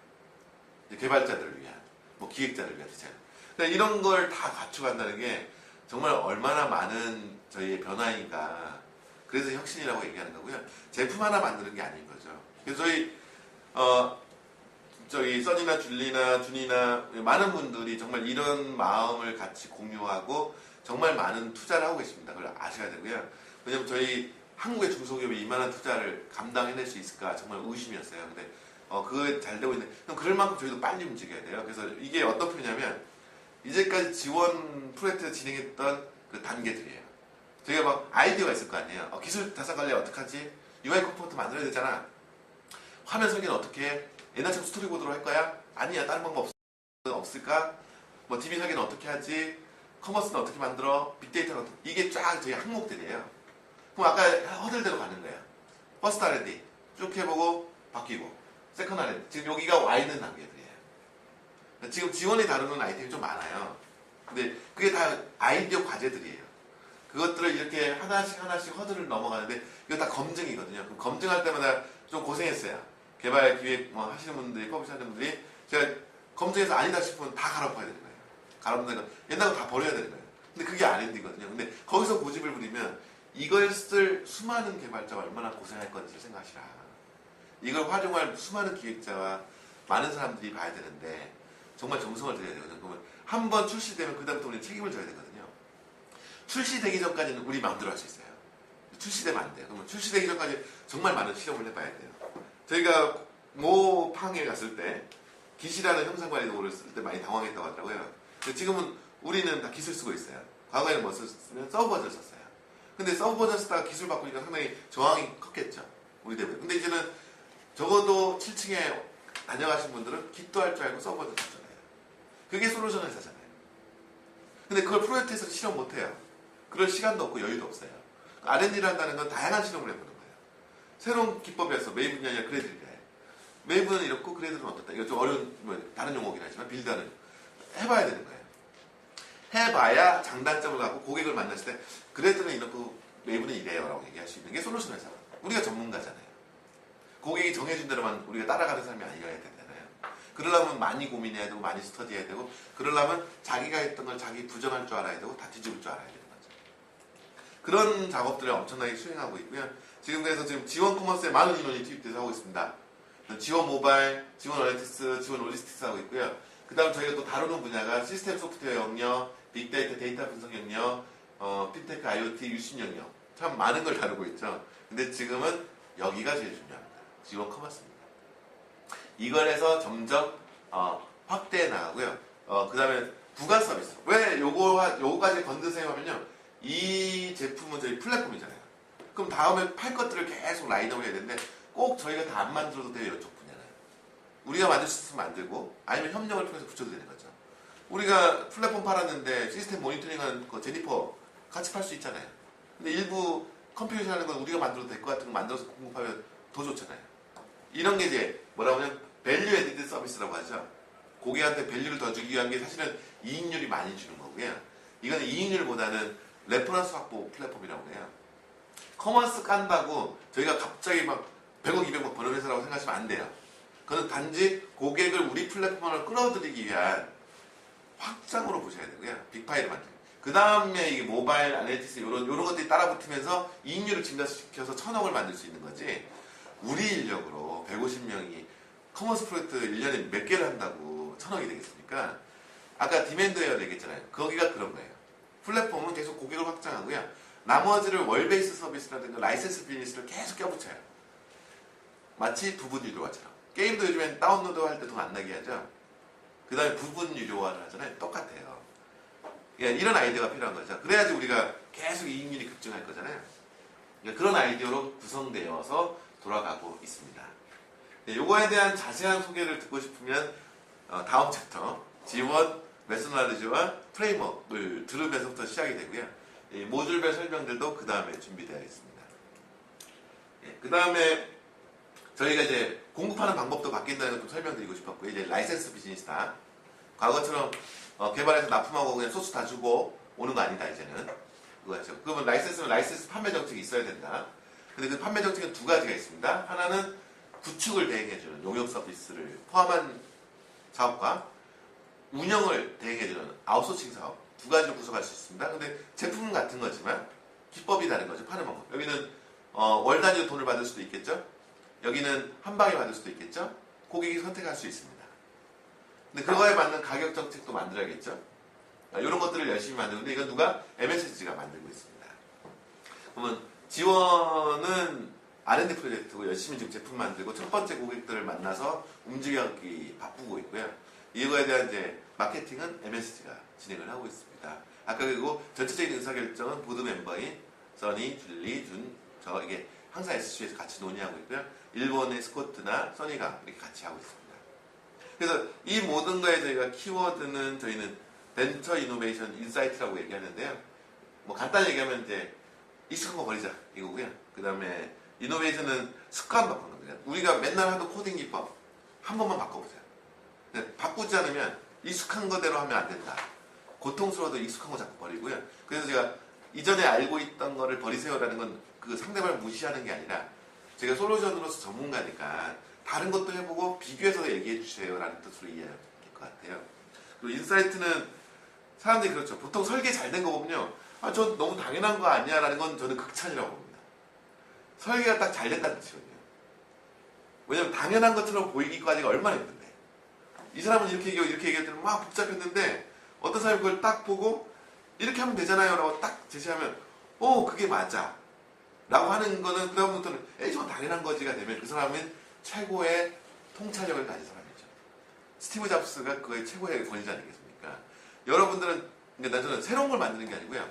이제 개발자들을 위한, 뭐 기획자를 위한 디자인. 그러니까 이런 걸 다 갖춰간다는 게 정말 얼마나 많은 저희의 변화인가. 그래서 혁신이라고 얘기하는 거고요. 제품 하나 만드는 게 아닌 거죠. 그래서 저희 써니나 줄리나 준이나 많은 분들이 정말 이런 마음을 같이 공유하고 정말 많은 투자를 하고 계십니다. 그걸 아셔야 되고요. 왜냐면 저희 한국의 중소기업이 이만한 투자를 감당해낼 수 있을까 정말 의심이었어요. 근데 그거 잘 되고 있는데 그럼 그럴 만큼 저희도 빨리 움직여야 돼요. 그래서 이게 어떤 표냐면 이제까지 지원 프로젝트 진행했던 그 단계들이에요. 저희가 막 아이디어가 있을 거 아니에요. 기술 자산 관리 어떡하지? UI 컴포넌트 만들어야 되잖아. 화면 설계는 어떻게 해? 옛날처럼 스토리보드로 할 거야? 아니야. 다른 방법 없을까? 뭐 DB 설계는 어떻게 하지? 커머스는 어떻게 만들어? 빅데이터는 어떻게? 이게 쫙 저희 항목들이에요. 그럼 아까 허들대로 가는 거야. 퍼스트 R&D 쭉 해보고 바뀌고 세컨드 R&D 지금 여기가 와 있는 단계들이에요. 지금 지원이 다루는 아이템이 좀 많아요. 근데 그게 다 아이디어 과제들이에요. 그것들을 이렇게 하나씩 하나씩 허들을 넘어가는데 이거 다 검증이거든요. 그럼 검증할 때마다 좀 고생했어요. 개발 기획 뭐 하시는 분들이 퍼블리시 하는 분들이 제가 검증해서 아니다 싶으면 다 갈아엎어야 되는 거예요. 갈아엎는 거 옛날 거 다 버려야 되는 거예요. 근데 그게 R&D거든요. 근데 거기서 고집을 부리면 이걸 쓸 수많은 개발자가 얼마나 고생할 건지 생각하시라. 이걸 활용할 수많은 기획자와 많은 사람들이 봐야 되는데 정말 정성을 들여야 되거든요. 그러면 한 번 출시되면 그 다음부터 우리는 책임을 져야 되거든요. 출시되기 전까지는 우리 마음대로 할 수 있어요. 출시되면 안 돼요. 그러면 출시되기 전까지 정말 많은 실험을 해봐야 돼요. 저희가 모팡에 갔을 때 기시라는 형상관리 도구를 쓸 때 많이 당황했다고 하더라고요. 근데 지금은 우리는 다 기술 쓰고 있어요. 과거에는 뭐 썼으면 서브 버전 썼어요. 근데 서브 버전 쓰다가 기술 바꾸니까 상당히 저항이 컸겠죠. 우리 대부분. 근데 이제는 적어도 7층에 다녀가신 분들은 깃도 할 줄 알고 서브 버전 썼잖아요. 그게 솔루션 회사잖아요. 근데 그걸 프로젝트에서 실험 못해요. 그럴 시간도 없고 여유도 없어요. R&D를 한다는 건 다양한 실험을 해보는 거예요. 새로운 기법이어서 웨이브냐 아니라 그레이드냐. 웨이브는 이렇고 그레이드는 어떻다. 이거 좀 어려운 뭐 다른 용어긴 하지만 빌드하는 해봐야 되는 거예요. 해봐야 장단점을 갖고 고객을 만났을 때 그레이드는 이렇고 웨이브는 이래요 라고 얘기할 수 있는 게 솔루션 회사. 우리가 전문가잖아요. 고객이 정해준 대로만 우리가 따라가는 사람이 아니어야 되잖아요. 그러려면 많이 고민해야 되고 많이 스터디해야 되고 그러려면 자기가 했던 걸 자기 부정할 줄 알아야 되고 다 뒤집을 줄 알아야 되는 거죠. 그런 작업들을 엄청나게 수행하고 있고요. 지금 그래서 지금 지원 커머스에 많은 인원이 투입돼서 하고 있습니다. 지원 모바일, 지원 어널리틱스, 지원 로지스틱스 하고 있고요. 그 다음 저희가 또 다루는 분야가 시스템 소프트웨어 영역, 빅데이터 데이터 분석 영역, 핀테크 IoT 유심 영역 참 많은 걸 다루고 있죠. 근데 지금은 여기가 제일 중요합니다. 지원 커머스입니다. 이걸 해서 점점 확대해 나가고요. 그 다음에 부가 서비스. 왜 요거까지 건드세요 하면요. 이 제품은 저희 플랫폼이잖아요. 그럼 다음에 팔 것들을 계속 라인업을 해야 되는데 꼭 저희가 다 안 만들어도 돼요. 이쪽 분야는. 우리가 만들 수 있으면 만들고 아니면 협력을 통해서 붙여도 되는 거죠. 우리가 플랫폼 팔았는데 시스템 모니터링하는 그 제니퍼 같이 팔 수 있잖아요. 근데 일부 컴퓨터 하는 건 우리가 만들어도 될 것 같은 거 만들어서 공급하면 더 좋잖아요. 이런 게 이제 뭐라고 하면 밸류 에디드 서비스라고 하죠. 고객한테 밸류를 더 주기 위한 게 사실은 이익률이 많이 주는 거고요. 이거는 이익률보다는 레퍼런스 확보 플랫폼이라고 해요. 커머스 깐다고 저희가 갑자기 막 100억, 200억 버는 회사라고 생각하시면 안 돼요. 그건 단지 고객을 우리 플랫폼으로 끌어들이기 위한 확장으로 보셔야 되고요. 빅파이를 만들고. 그 다음에 이게 모바일, 아날리틱스 이런 것들이 따라붙으면서 이익률을 증가시켜서 1000억을 만들 수 있는 거지. 우리 인력으로 150명이 커머스 프로젝트 1년에 몇 개를 한다고 1000억이 되겠습니까? 아까 디맨드 웨어 얘기했잖아요. 거기가 그런 거예요. 플랫폼은 계속 고객을 확장하고요. 나머지를 월 베이스 서비스라든가 라이센스 비즈니스를 계속 껴붙여요. 마치 부분 유료화처럼. 게임도 요즘엔 다운로드 할 때 돈 안 나게 하죠. 그 다음에 부분 유료화를 하잖아요. 똑같아요. 그러니까 이런 아이디어가 필요한 거죠. 그래야지 우리가 계속 이익률이 급증할 거잖아요. 그러니까 그런 아이디어로 구성되어서 돌아가고 있습니다. 네, 요거에 대한 자세한 소개를 듣고 싶으면 다음 챕터 지원, 메소나리지와 프레임워크를 들으면서부터 시작이 되고요. 이 모듈별 설명들도 그 다음에 준비되어 있습니다. 네, 그 다음에 저희가 이제 공급하는 방법도 바뀐다는 걸 좀 설명드리고 싶었고요. 이제 라이센스 비즈니스다. 과거처럼 개발해서 납품하고 그냥 소스 다 주고 오는 거 아니다 이제는. 그거죠. 그러면 라이센스는 라이센스 판매 정책이 있어야 된다. 근데 그 판매 정책은 두 가지가 있습니다. 하나는 구축을 대행해주는 용역 서비스를 포함한 사업과 운영을 대행해주는 아웃소싱 사업 두 가지로 구성할 수 있습니다. 근데 제품은 같은 거지만 기법이 다른 거죠. 파는 방법. 여기는 월 단위로 돈을 받을 수도 있겠죠. 여기는 한 방에 받을 수도 있겠죠. 고객이 선택할 수 있습니다. 근데 그거에 맞는 가격 정책도 만들어야겠죠. 이런 것들을 열심히 만드는데 이건 누가? MSG가 만들고 있습니다. 그러면 지원은 R&D 프로젝트고 열심히 지금 제품 만들고 첫 번째 고객들을 만나서 움직이기 바쁘고 있고요. 이거에 대한 이제 마케팅은 MSG가 진행을 하고 있습니다. 아까 그리고 전체적인 의사결정은 보드 멤버인 써니, 줄리, 저 이게 항상 SC에서 같이 논의하고 있고요. 일본의 스코트나 써니가 이렇게 같이 하고 있습니다. 그래서 이 모든 거에 저희가 키워드는 저희는 벤처 이노베이션 인사이트라고 얘기하는데요. 뭐 간단히 얘기하면 이제 익숙한 거 버리자 이거고요. 그 다음에 이노베이션은 습관 바꾸는 겁니다. 우리가 맨날 하던 코딩 기법 한 번만 바꿔보세요. 바꾸지 않으면 익숙한 거대로 하면 안 된다. 고통스러워도 익숙한 거 자꾸 버리고요. 그래서 제가 이전에 알고 있던 거를 버리세요라는 건 그 상대방을 무시하는 게 아니라 제가 솔루션으로서 전문가니까 다른 것도 해보고 비교해서 얘기해 주세요라는 뜻으로 이해할 것 같아요. 그리고 인사이트는 사람들이 그렇죠. 보통 설계 잘 된 거 보면요. 아, 저 너무 당연한 거 아니야 라는 건 저는 극찬이라고 봅니다. 설계가 딱 잘 됐다는 뜻이거든요. 왜냐면 당연한 것처럼 보이기까지가 얼마나 힘든데. 이 사람은 이렇게 얘기하고 이렇게 얘기했더니 막 복잡했는데 어떤 사람이 그걸 딱 보고 이렇게 하면 되잖아요 라고 딱 제시하면 그게 맞아 라고 하는 거는 그다음부터는 에이 저건 당연한 거지가 되면 그 사람은 최고의 통찰력을 가진 사람이죠. 스티브 잡스가 그거의 최고의 권위자 아니겠습니까? 여러분들은 그러니까 저는 새로운 걸 만드는 게 아니고요.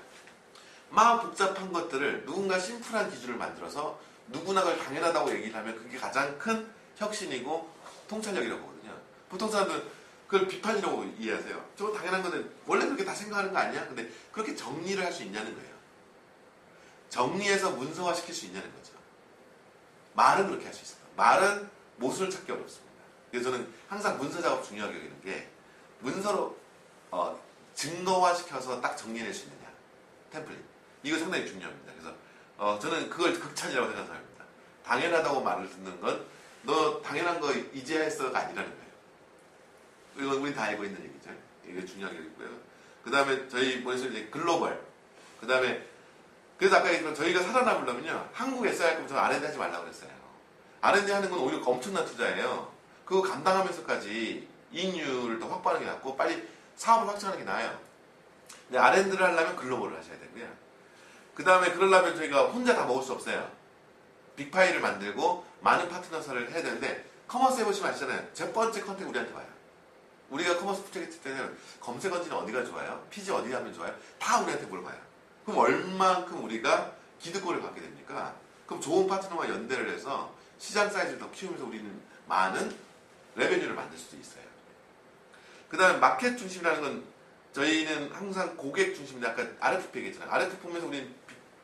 막 복잡한 것들을 누군가 심플한 기준을 만들어서 누구나 그걸 당연하다고 얘기를 하면 그게 가장 큰 혁신이고 통찰력이라고 보거든요. 보통 사람들은 그걸 비판이라고 이해하세요. 저거 당연한 거는 원래 그렇게 다 생각하는 거 아니야? 근데 그렇게 정리를 할 수 있냐는 거예요. 정리해서 문서화시킬 수 있냐는 거죠. 말은 그렇게 할 수 있어요. 말은 모순을 찾기 어렵습니다. 그래서 저는 항상 문서 작업 중요하게 여기는 게 문서로 증거화시켜서 딱 정리해낼 수 있느냐. 템플릿. 이거 상당히 중요합니다. 그래서 저는 그걸 극찬이라고 생각합니다. 당연하다고 말을 듣는 건 너 당연한 거 이제 했어가 아니라는 거예요. 이건 우리 다 알고 있는 얘기죠. 이게 중요하게 있고요. 그 다음에 저희 머릿속에 이제 글로벌. 그 다음에 그래서 아까 얘기했던 저희가 살아남으려면요. 한국 SI 할 거면 저는 R&D 하지 말라고 그랬어요. R&D 하는 건 오히려 엄청난 투자예요. 그거 감당하면서까지 이익률을 더 확보하는 게 낫고 빨리 사업을 확장하는 게 나아요. 근데 R&D를 하려면 글로벌을 하셔야 되고요. 그 다음에 그러려면 저희가 혼자 다 먹을 수 없어요. 빅파이를 만들고 많은 파트너사를 해야 되는데 커머스 해보시면 아시잖아요. 첫 번째 컨택 우리한테 와요. 우리가 커머스 프로젝트 때는 검색 엔진은 어디가 좋아요? 피지 어디 하면 좋아요? 다 우리한테 물어봐요. 그럼 얼만큼 우리가 기득권을 갖게 됩니까? 그럼 좋은 파트너와 연대를 해서 시장 사이즈를 더 키우면서 우리는 많은 레베뉴를 만들 수도 있어요. 그 다음에 마켓 중심이라는 건 저희는 항상 고객 중심인데 아까 RFP 얘기했잖아요. RFP 보면서 우리는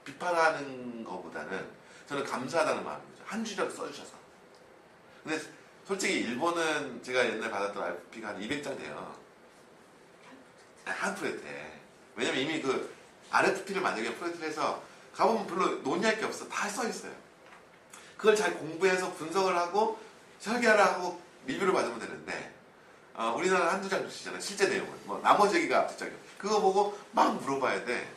비판하는 것보다는 저는 감사하다는 마음이죠. 한 줄이라도 써주셔서. 근데 솔직히 일본은 제가 옛날에 받았던 RFP가 한 200장 돼요. 한 프로젝트에. 왜냐면 이미 그 RFP를 만들기 위한 프로젝트를 해서 가보면 별로 논의할 게 없어. 다 써있어요. 그걸 잘 공부해서 분석을 하고 설계하라 하고 리뷰를 받으면 되는데 우리나라는 한두 장 주시잖아요. 실제 내용은. 뭐 나머지 얘기가 앞뒤짝이요. 그거 보고 막 물어봐야 돼.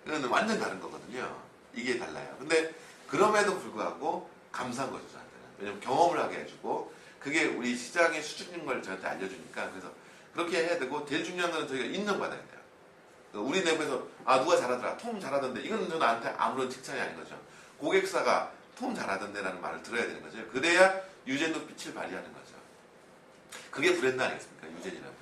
이건 완전 다른 거거든요. 이게 달라요. 근데 그럼에도 불구하고 감사한 거죠. 저한테는. 왜냐면 경험을 하게 해주고 그게 우리 시장의 수준인 걸 저한테 알려주니까 그래서 그렇게 해야 되고 제일 중요한 거는 저희가 인정받아야 돼요. 우리 내부에서 누가 잘하더라. 톰 잘하던데. 이건 저한테 아무런 칭찬이 아닌 거죠. 고객사가 톰 잘하던데 라는 말을 들어야 되는 거죠. 그래야 유젠도 빛을 발휘하는 거죠. 그게 브랜드 아니겠습니까? 유젠이라면.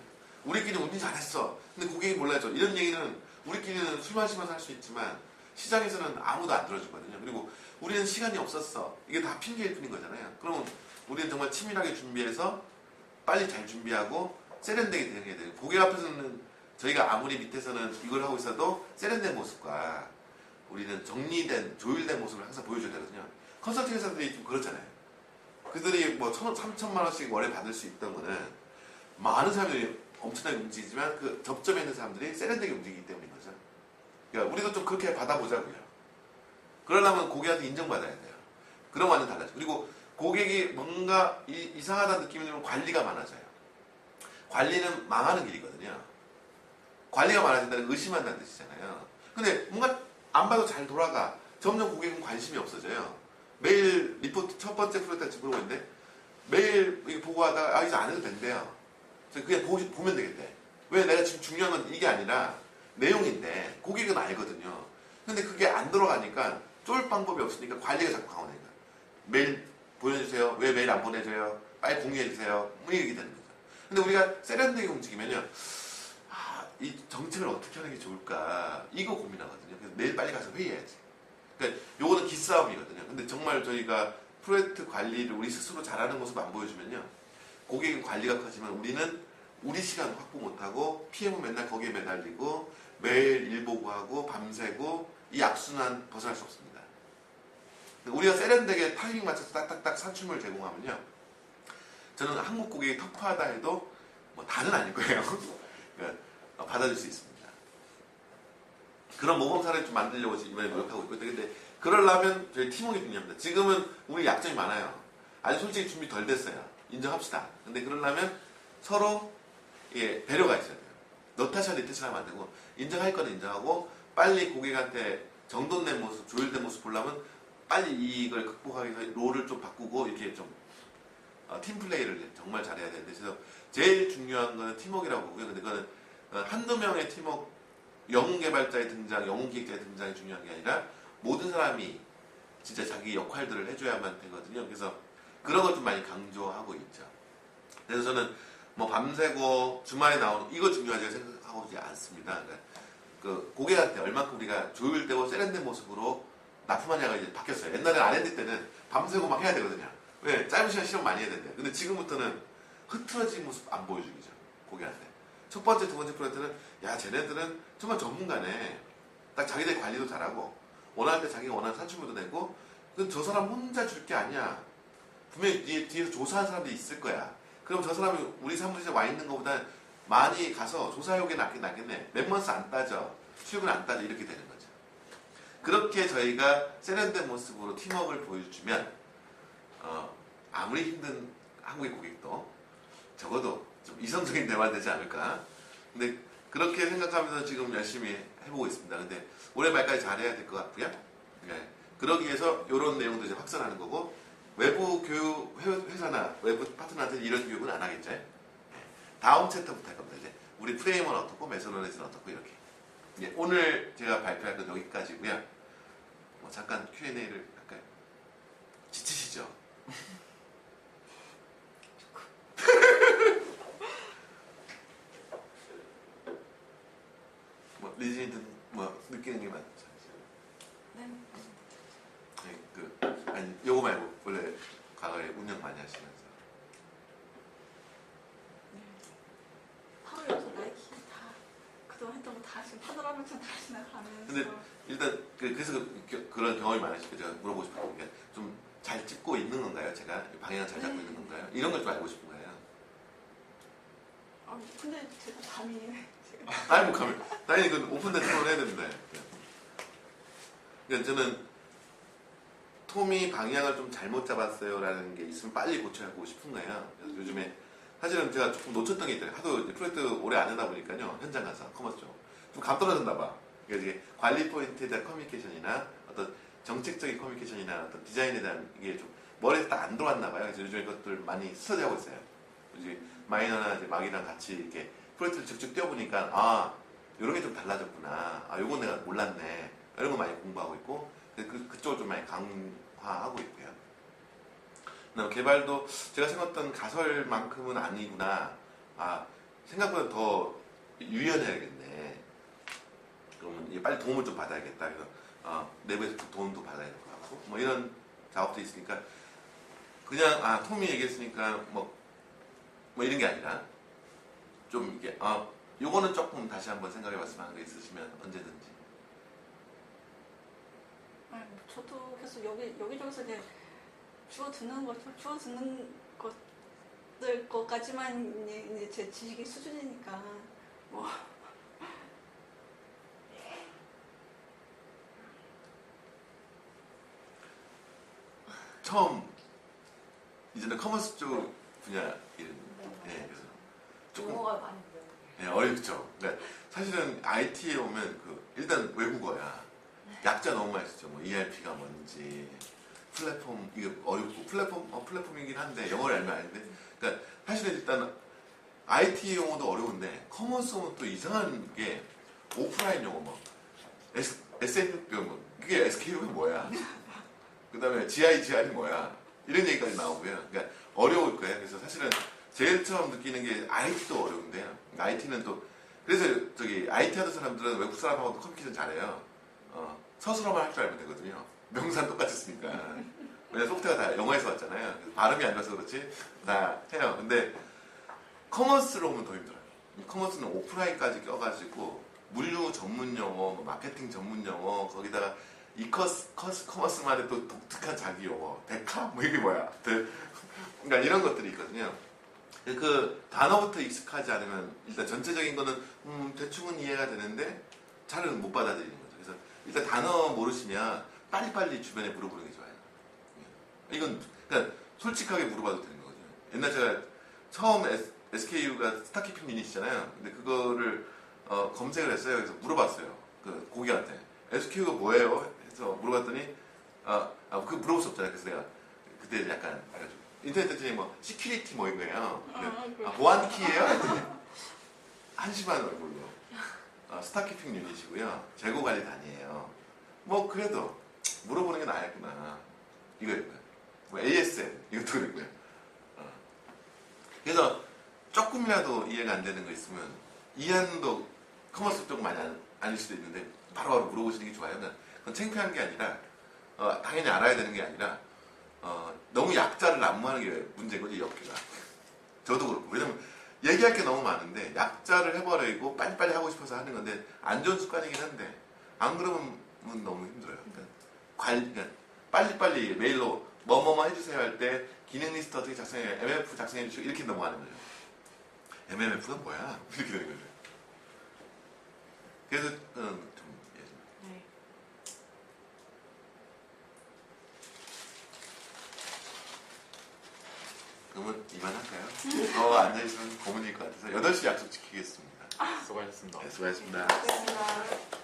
우리끼리 운이 잘했어. 근데 고객이 몰라죠. 이런 얘기는 우리끼리는 술 마시면서 할 수 있지만 시장에서는 아무도 안 들어주거든요. 그리고 우리는 시간이 없었어. 이게 다 핑계일 뿐인 거잖아요. 그러면 우리는 정말 치밀하게 준비해서 빨리 잘 준비하고 세련되게 대응해야 돼요. 고객 앞에서는 저희가 아무리 밑에서는 이걸 하고 있어도 세련된 모습과 우리는 정리된, 조율된 모습을 항상 보여줘야 되거든요. 컨설팅 회사들이 좀 그렇잖아요. 그들이 뭐 3천만 원씩 월에 받을 수 있던 거는 많은 사람들이 엄청나게 움직이지만 그 접점에 있는 사람들이 세련되게 움직이기 때문인 거죠. 그러니까 우리도 좀 그렇게 받아보자고요. 그러려면 고객한테 인정받아야 돼요. 그럼 완전 달라져. 그리고 고객이 뭔가 이상하다는 느낌이 들면 관리가 많아져요. 관리는 망하는 길이거든요. 관리가 많아진다는 의심한다는 뜻이잖아요. 근데 뭔가 안 봐도 잘 돌아가. 점점 고객은 관심이 없어져요. 매일 리포트 첫 번째 프로젝트 보고 있는데 매일 이거 보고 하다가 이제 안 해도 된대요. 그냥 보면 되겠대. 왜 내가 지금 중요한 건 이게 아니라 내용인데 고객은 알거든요. 근데 그게 안 들어가니까 쫄 방법이 없으니까 관리가 자꾸 강화되는 거예요. 메일 보내주세요. 왜 메일 안 보내줘요? 빨리 공유해주세요. 뭐 이렇게 되는 거죠. 근데 우리가 세련되게 움직이면요. 이 정책을 어떻게 하는 게 좋을까? 이거 고민하거든요. 그래서 내일 빨리 가서 회의해야지. 그러니까 요거는 기싸움이거든요. 근데 정말 저희가 프로젝트 관리를 우리 스스로 잘하는 모습 안 보여주면요. 고객은 관리가 커지면 우리는 우리 시간 확보 못하고 PM은 맨날 거기에 매달리고 매일 일 보고하고 밤새고 이 악순환 벗어날 수 없습니다. 우리가 세련되게 타이밍 맞춰서 딱딱딱 산출물 제공하면요. 저는 한국 고객이 터프하다 해도 뭐 다는 아닐 거예요. 그러니까 받아줄 수 있습니다. 그런 모범사를 좀 만들려고 이번에 노력하고 있거든요. 근데 그러려면 저희 팀워크가 중요합니다. 지금은 우리 약점이 많아요. 아직 솔직히 준비 덜 됐어요. 인정합시다. 근데 그러려면 서로 예, 배려가 있어야 돼요. 너 탓이야 내 탓이야 하면 안 되고 인정할 거는 인정하고 빨리 고객한테 정돈된 모습, 조율된 모습 보려면 빨리 이걸 극복하기 위해서 롤을 좀 바꾸고 이렇게 좀 팀플레이를 정말 잘해야 되는데 그래서 제일 중요한 거는 팀워크라고 보고요. 근데 그거는 한두 명의 팀워크 영웅 개발자의 등장, 영웅 기획자의 등장이 중요한 게 아니라 모든 사람이 진짜 자기 역할들을 해줘야만 되거든요. 그래서 그런 걸 좀 많이 강조하고 있죠. 그래서 저는 뭐 밤새고 주말에 나오는 이거 중요하다고 생각하지 않습니다. 그러니까 그 고객한테 얼마큼 우리가 조율되고 세련된 모습으로 납품하냐가 이제 바뀌었어요. 옛날에 R&D 때는 밤새고 막 해야 되거든요. 왜? 짧은 시간 실험 많이 해야 된대요. 근데 지금부터는 흐트러진 모습 안 보여주기죠. 고객한테. 첫 번째, 두 번째 프로젝트는 야 쟤네들은 정말 전문가네. 딱 자기들 관리도 잘하고 원할 때 자기가 원하는 산출물도 내고 저 사람 혼자 줄 게 아니야. 분명히 뒤에서 조사하는 사람들이 있을 거야. 그럼 저 사람이 우리 사무실에 와 있는 것보다 많이 가서 조사해오게 낫겠네. 맨먼스 안 따져. 수익은 안 따져. 이렇게 되는 거죠. 그렇게 저희가 세련된 모습으로 팀워크를 보여주면 아무리 힘든 한국의 고객도 적어도 좀 이성적인 대화가 되지 않을까. 근데 그렇게 생각하면서 지금 열심히 해보고 있습니다. 근데 올해 말까지 잘해야 될 것 같고요. 네. 그러기 위해서 이런 내용도 이제 확산하는 거고 외부 교육 회사나 외부 파트너한테 이런 교육은 안 하겠죠. 네. 다음 챕터부터 할 겁니다. 이제 우리 프레임은 어떻고 메소너렛은 어떻고 이렇게. 네. 오늘 제가 발표할 건 여기까지고요. 뭐 잠깐 Q&A를 할까요? 지치시죠? 뭐 리진이든 뭐 느끼는 게 많죠. 네. 네, 아니 요거 말고 원래 과거에 운영 많이 하시면서 네. 하루 여기서 나이키 다 그동안 했던 거 다 지금 파도라면서 다 지나가면서. 근데 일단 그래서 그런 경험이 많으시니까 제가 물어보고 싶은 게 좀 잘 찍고 있는 건가요? 제가 방향을 잘 잡고 네. 있는 건가요? 이런 걸 좀 알고 싶은 거예요. 근데 제가 감이 지금. 아니 뭐 가면 당연히 그 오픈된 토론을 해야 됩니다. 그러니까 저는 톰이 방향을 좀 잘못 잡았어요라는 게 있으면 빨리 고쳐하고 싶은 거예요. 그래서 요즘에 사실은 제가 조금 놓쳤던 게 있더라고요. 하도 이제 프로젝트 오래 안 하다 보니까요. 현장 가서 커머스 좀 감 떨어졌나 봐. 그러니까 이게 관리 포인트에 대한 커뮤니케이션이나 어떤 정책적인 커뮤니케이션이나 어떤 디자인에 대한 이게 좀 머리에 딱 안 들어왔나 봐요. 그래서 요즘에 이것들 많이 스터디하고 있어요. 이제 마이너나 이제 막이랑 같이 이렇게 프로젝트를 쭉쭉 뛰어보니까 이런 게 좀 달라졌구나. 요건 내가 몰랐네. 이런 거 많이 공부하고 있고 그쪽을 좀 많이 강화하고 있고요. 그다음 개발도 제가 생각했던 가설만큼은 아니구나. 생각보다 더 유연해야겠네. 그러면 이제 빨리 도움을 좀 받아야겠다. 그래서 내부에서 도움도 받아야 될 것 같고 뭐 이런 작업도 있으니까 그냥 톰이 얘기했으니까 뭐 이런 게 아니라 좀 이게 요거는 조금 다시 한번 생각해봤으면 하는 게 있으시면 언제든지. 저도 계속 여기저기서 이제 주워 듣는 것까지만 이제 제 지식의 수준이니까 뭐. 처음 이제는 커머스 쪽 분야 이런 그래서 조금 용어가 많이 어렵죠. 그러니까 사실은 IT에 오면 일단 외국어야. 약자 너무 많이 쓰죠. 뭐 ERP가 뭔지 플랫폼 이거 어렵고 플랫폼이긴 한데 영어를 알면 아는데 그러니까 사실은 일단 IT 용어도 어려운데 커머스 용어 또 이상한 게 오프라인 용어 뭐 SM 그게 SKU가 뭐야? 그다음에 GR이 뭐야? 이런 얘기까지 나오고요. 그러니까 어려울 거예요. 그래서 사실은 제일 처음 느끼는 게 IT도 어려운데요. IT는 또 그래서 저기 IT 하는 사람들은 외국 사람하고도 커뮤니케이션 잘해요. 서술어만 할 줄 알면 되거든요. 명사는 똑같이 쓰니까. 왜냐면 소프트웨어가 다 영어에서 왔잖아요. 그래서 발음이 안 좋아서 그렇지 다 해요. 근데 커머스로 오면 더 힘들어요. 커머스는 오프라인까지 껴가지고 물류 전문 용어, 뭐 마케팅 전문 용어, 거기다가 커머스만의 또 독특한 자기 용어, 데카 뭐 이게 뭐야? 그러니까 이런 것들이 있거든요. 그 단어부터 익숙하지 않으면 일단 전체적인 거는 대충은 이해가 되는데 잘은 못 받아들이는 거죠. 그래서 일단 단어 모르시면 빨리빨리 주변에 물어보는 게 좋아요. 이건 그냥 솔직하게 물어봐도 되는 거거든요. 옛날 제가 처음 SKU가 스타키핑 유닛이잖아요. 근데 그거를 검색을 했어요. 그래서 물어봤어요. 그 고객한테 SKU가 뭐예요? 해서 물어봤더니 그 물어볼 수 없잖아요. 그래서 내가 그때 약간 인터넷 했더니 뭐 시큐리티 뭐 이거예요. 보안 키예요? 했더니 한심한 얼굴로 스타키핑 유닛이고요. 재고 관리단이에요. 뭐 그래도 물어보는 게 나았구나. 이거였고요. 뭐 ASN 이것도 그랬고요. 그래서 조금이라도 이해가 안 되는 거 있으면 이해도 커머스 쪽 많이 아닐 수도 있는데 바로바로 물어보시는 게 좋아요. 그건 창피한 게 아니라 당연히 알아야 되는 게 아니라 너무 약자를 난무하는 게 문제인 거지, 엽기가. 저도 그렇고. 왜냐면 얘기할 게 너무 많은데 약자를 해버리고 빨리빨리 하고 싶어서 하는 건데 안 좋은 습관이긴 한데 안 그러면 너무 힘들어요. 그러니까 빨리빨리 메일로 뭐뭐뭐 해주세요 할 때 기능 리스트 어떻게 작성해요? MMF 작성해 주시고 이렇게 넘어가는 거예요. MMF가 뭐야? 이렇게 되는 거죠. 그래서 좀 네. 그러면 이만할까요? 앉아있으면 고문일 것 같아서 8시 약속 지키겠습니다. 수고하셨습니다. 네, 수고하셨습니다. 고맙습니다.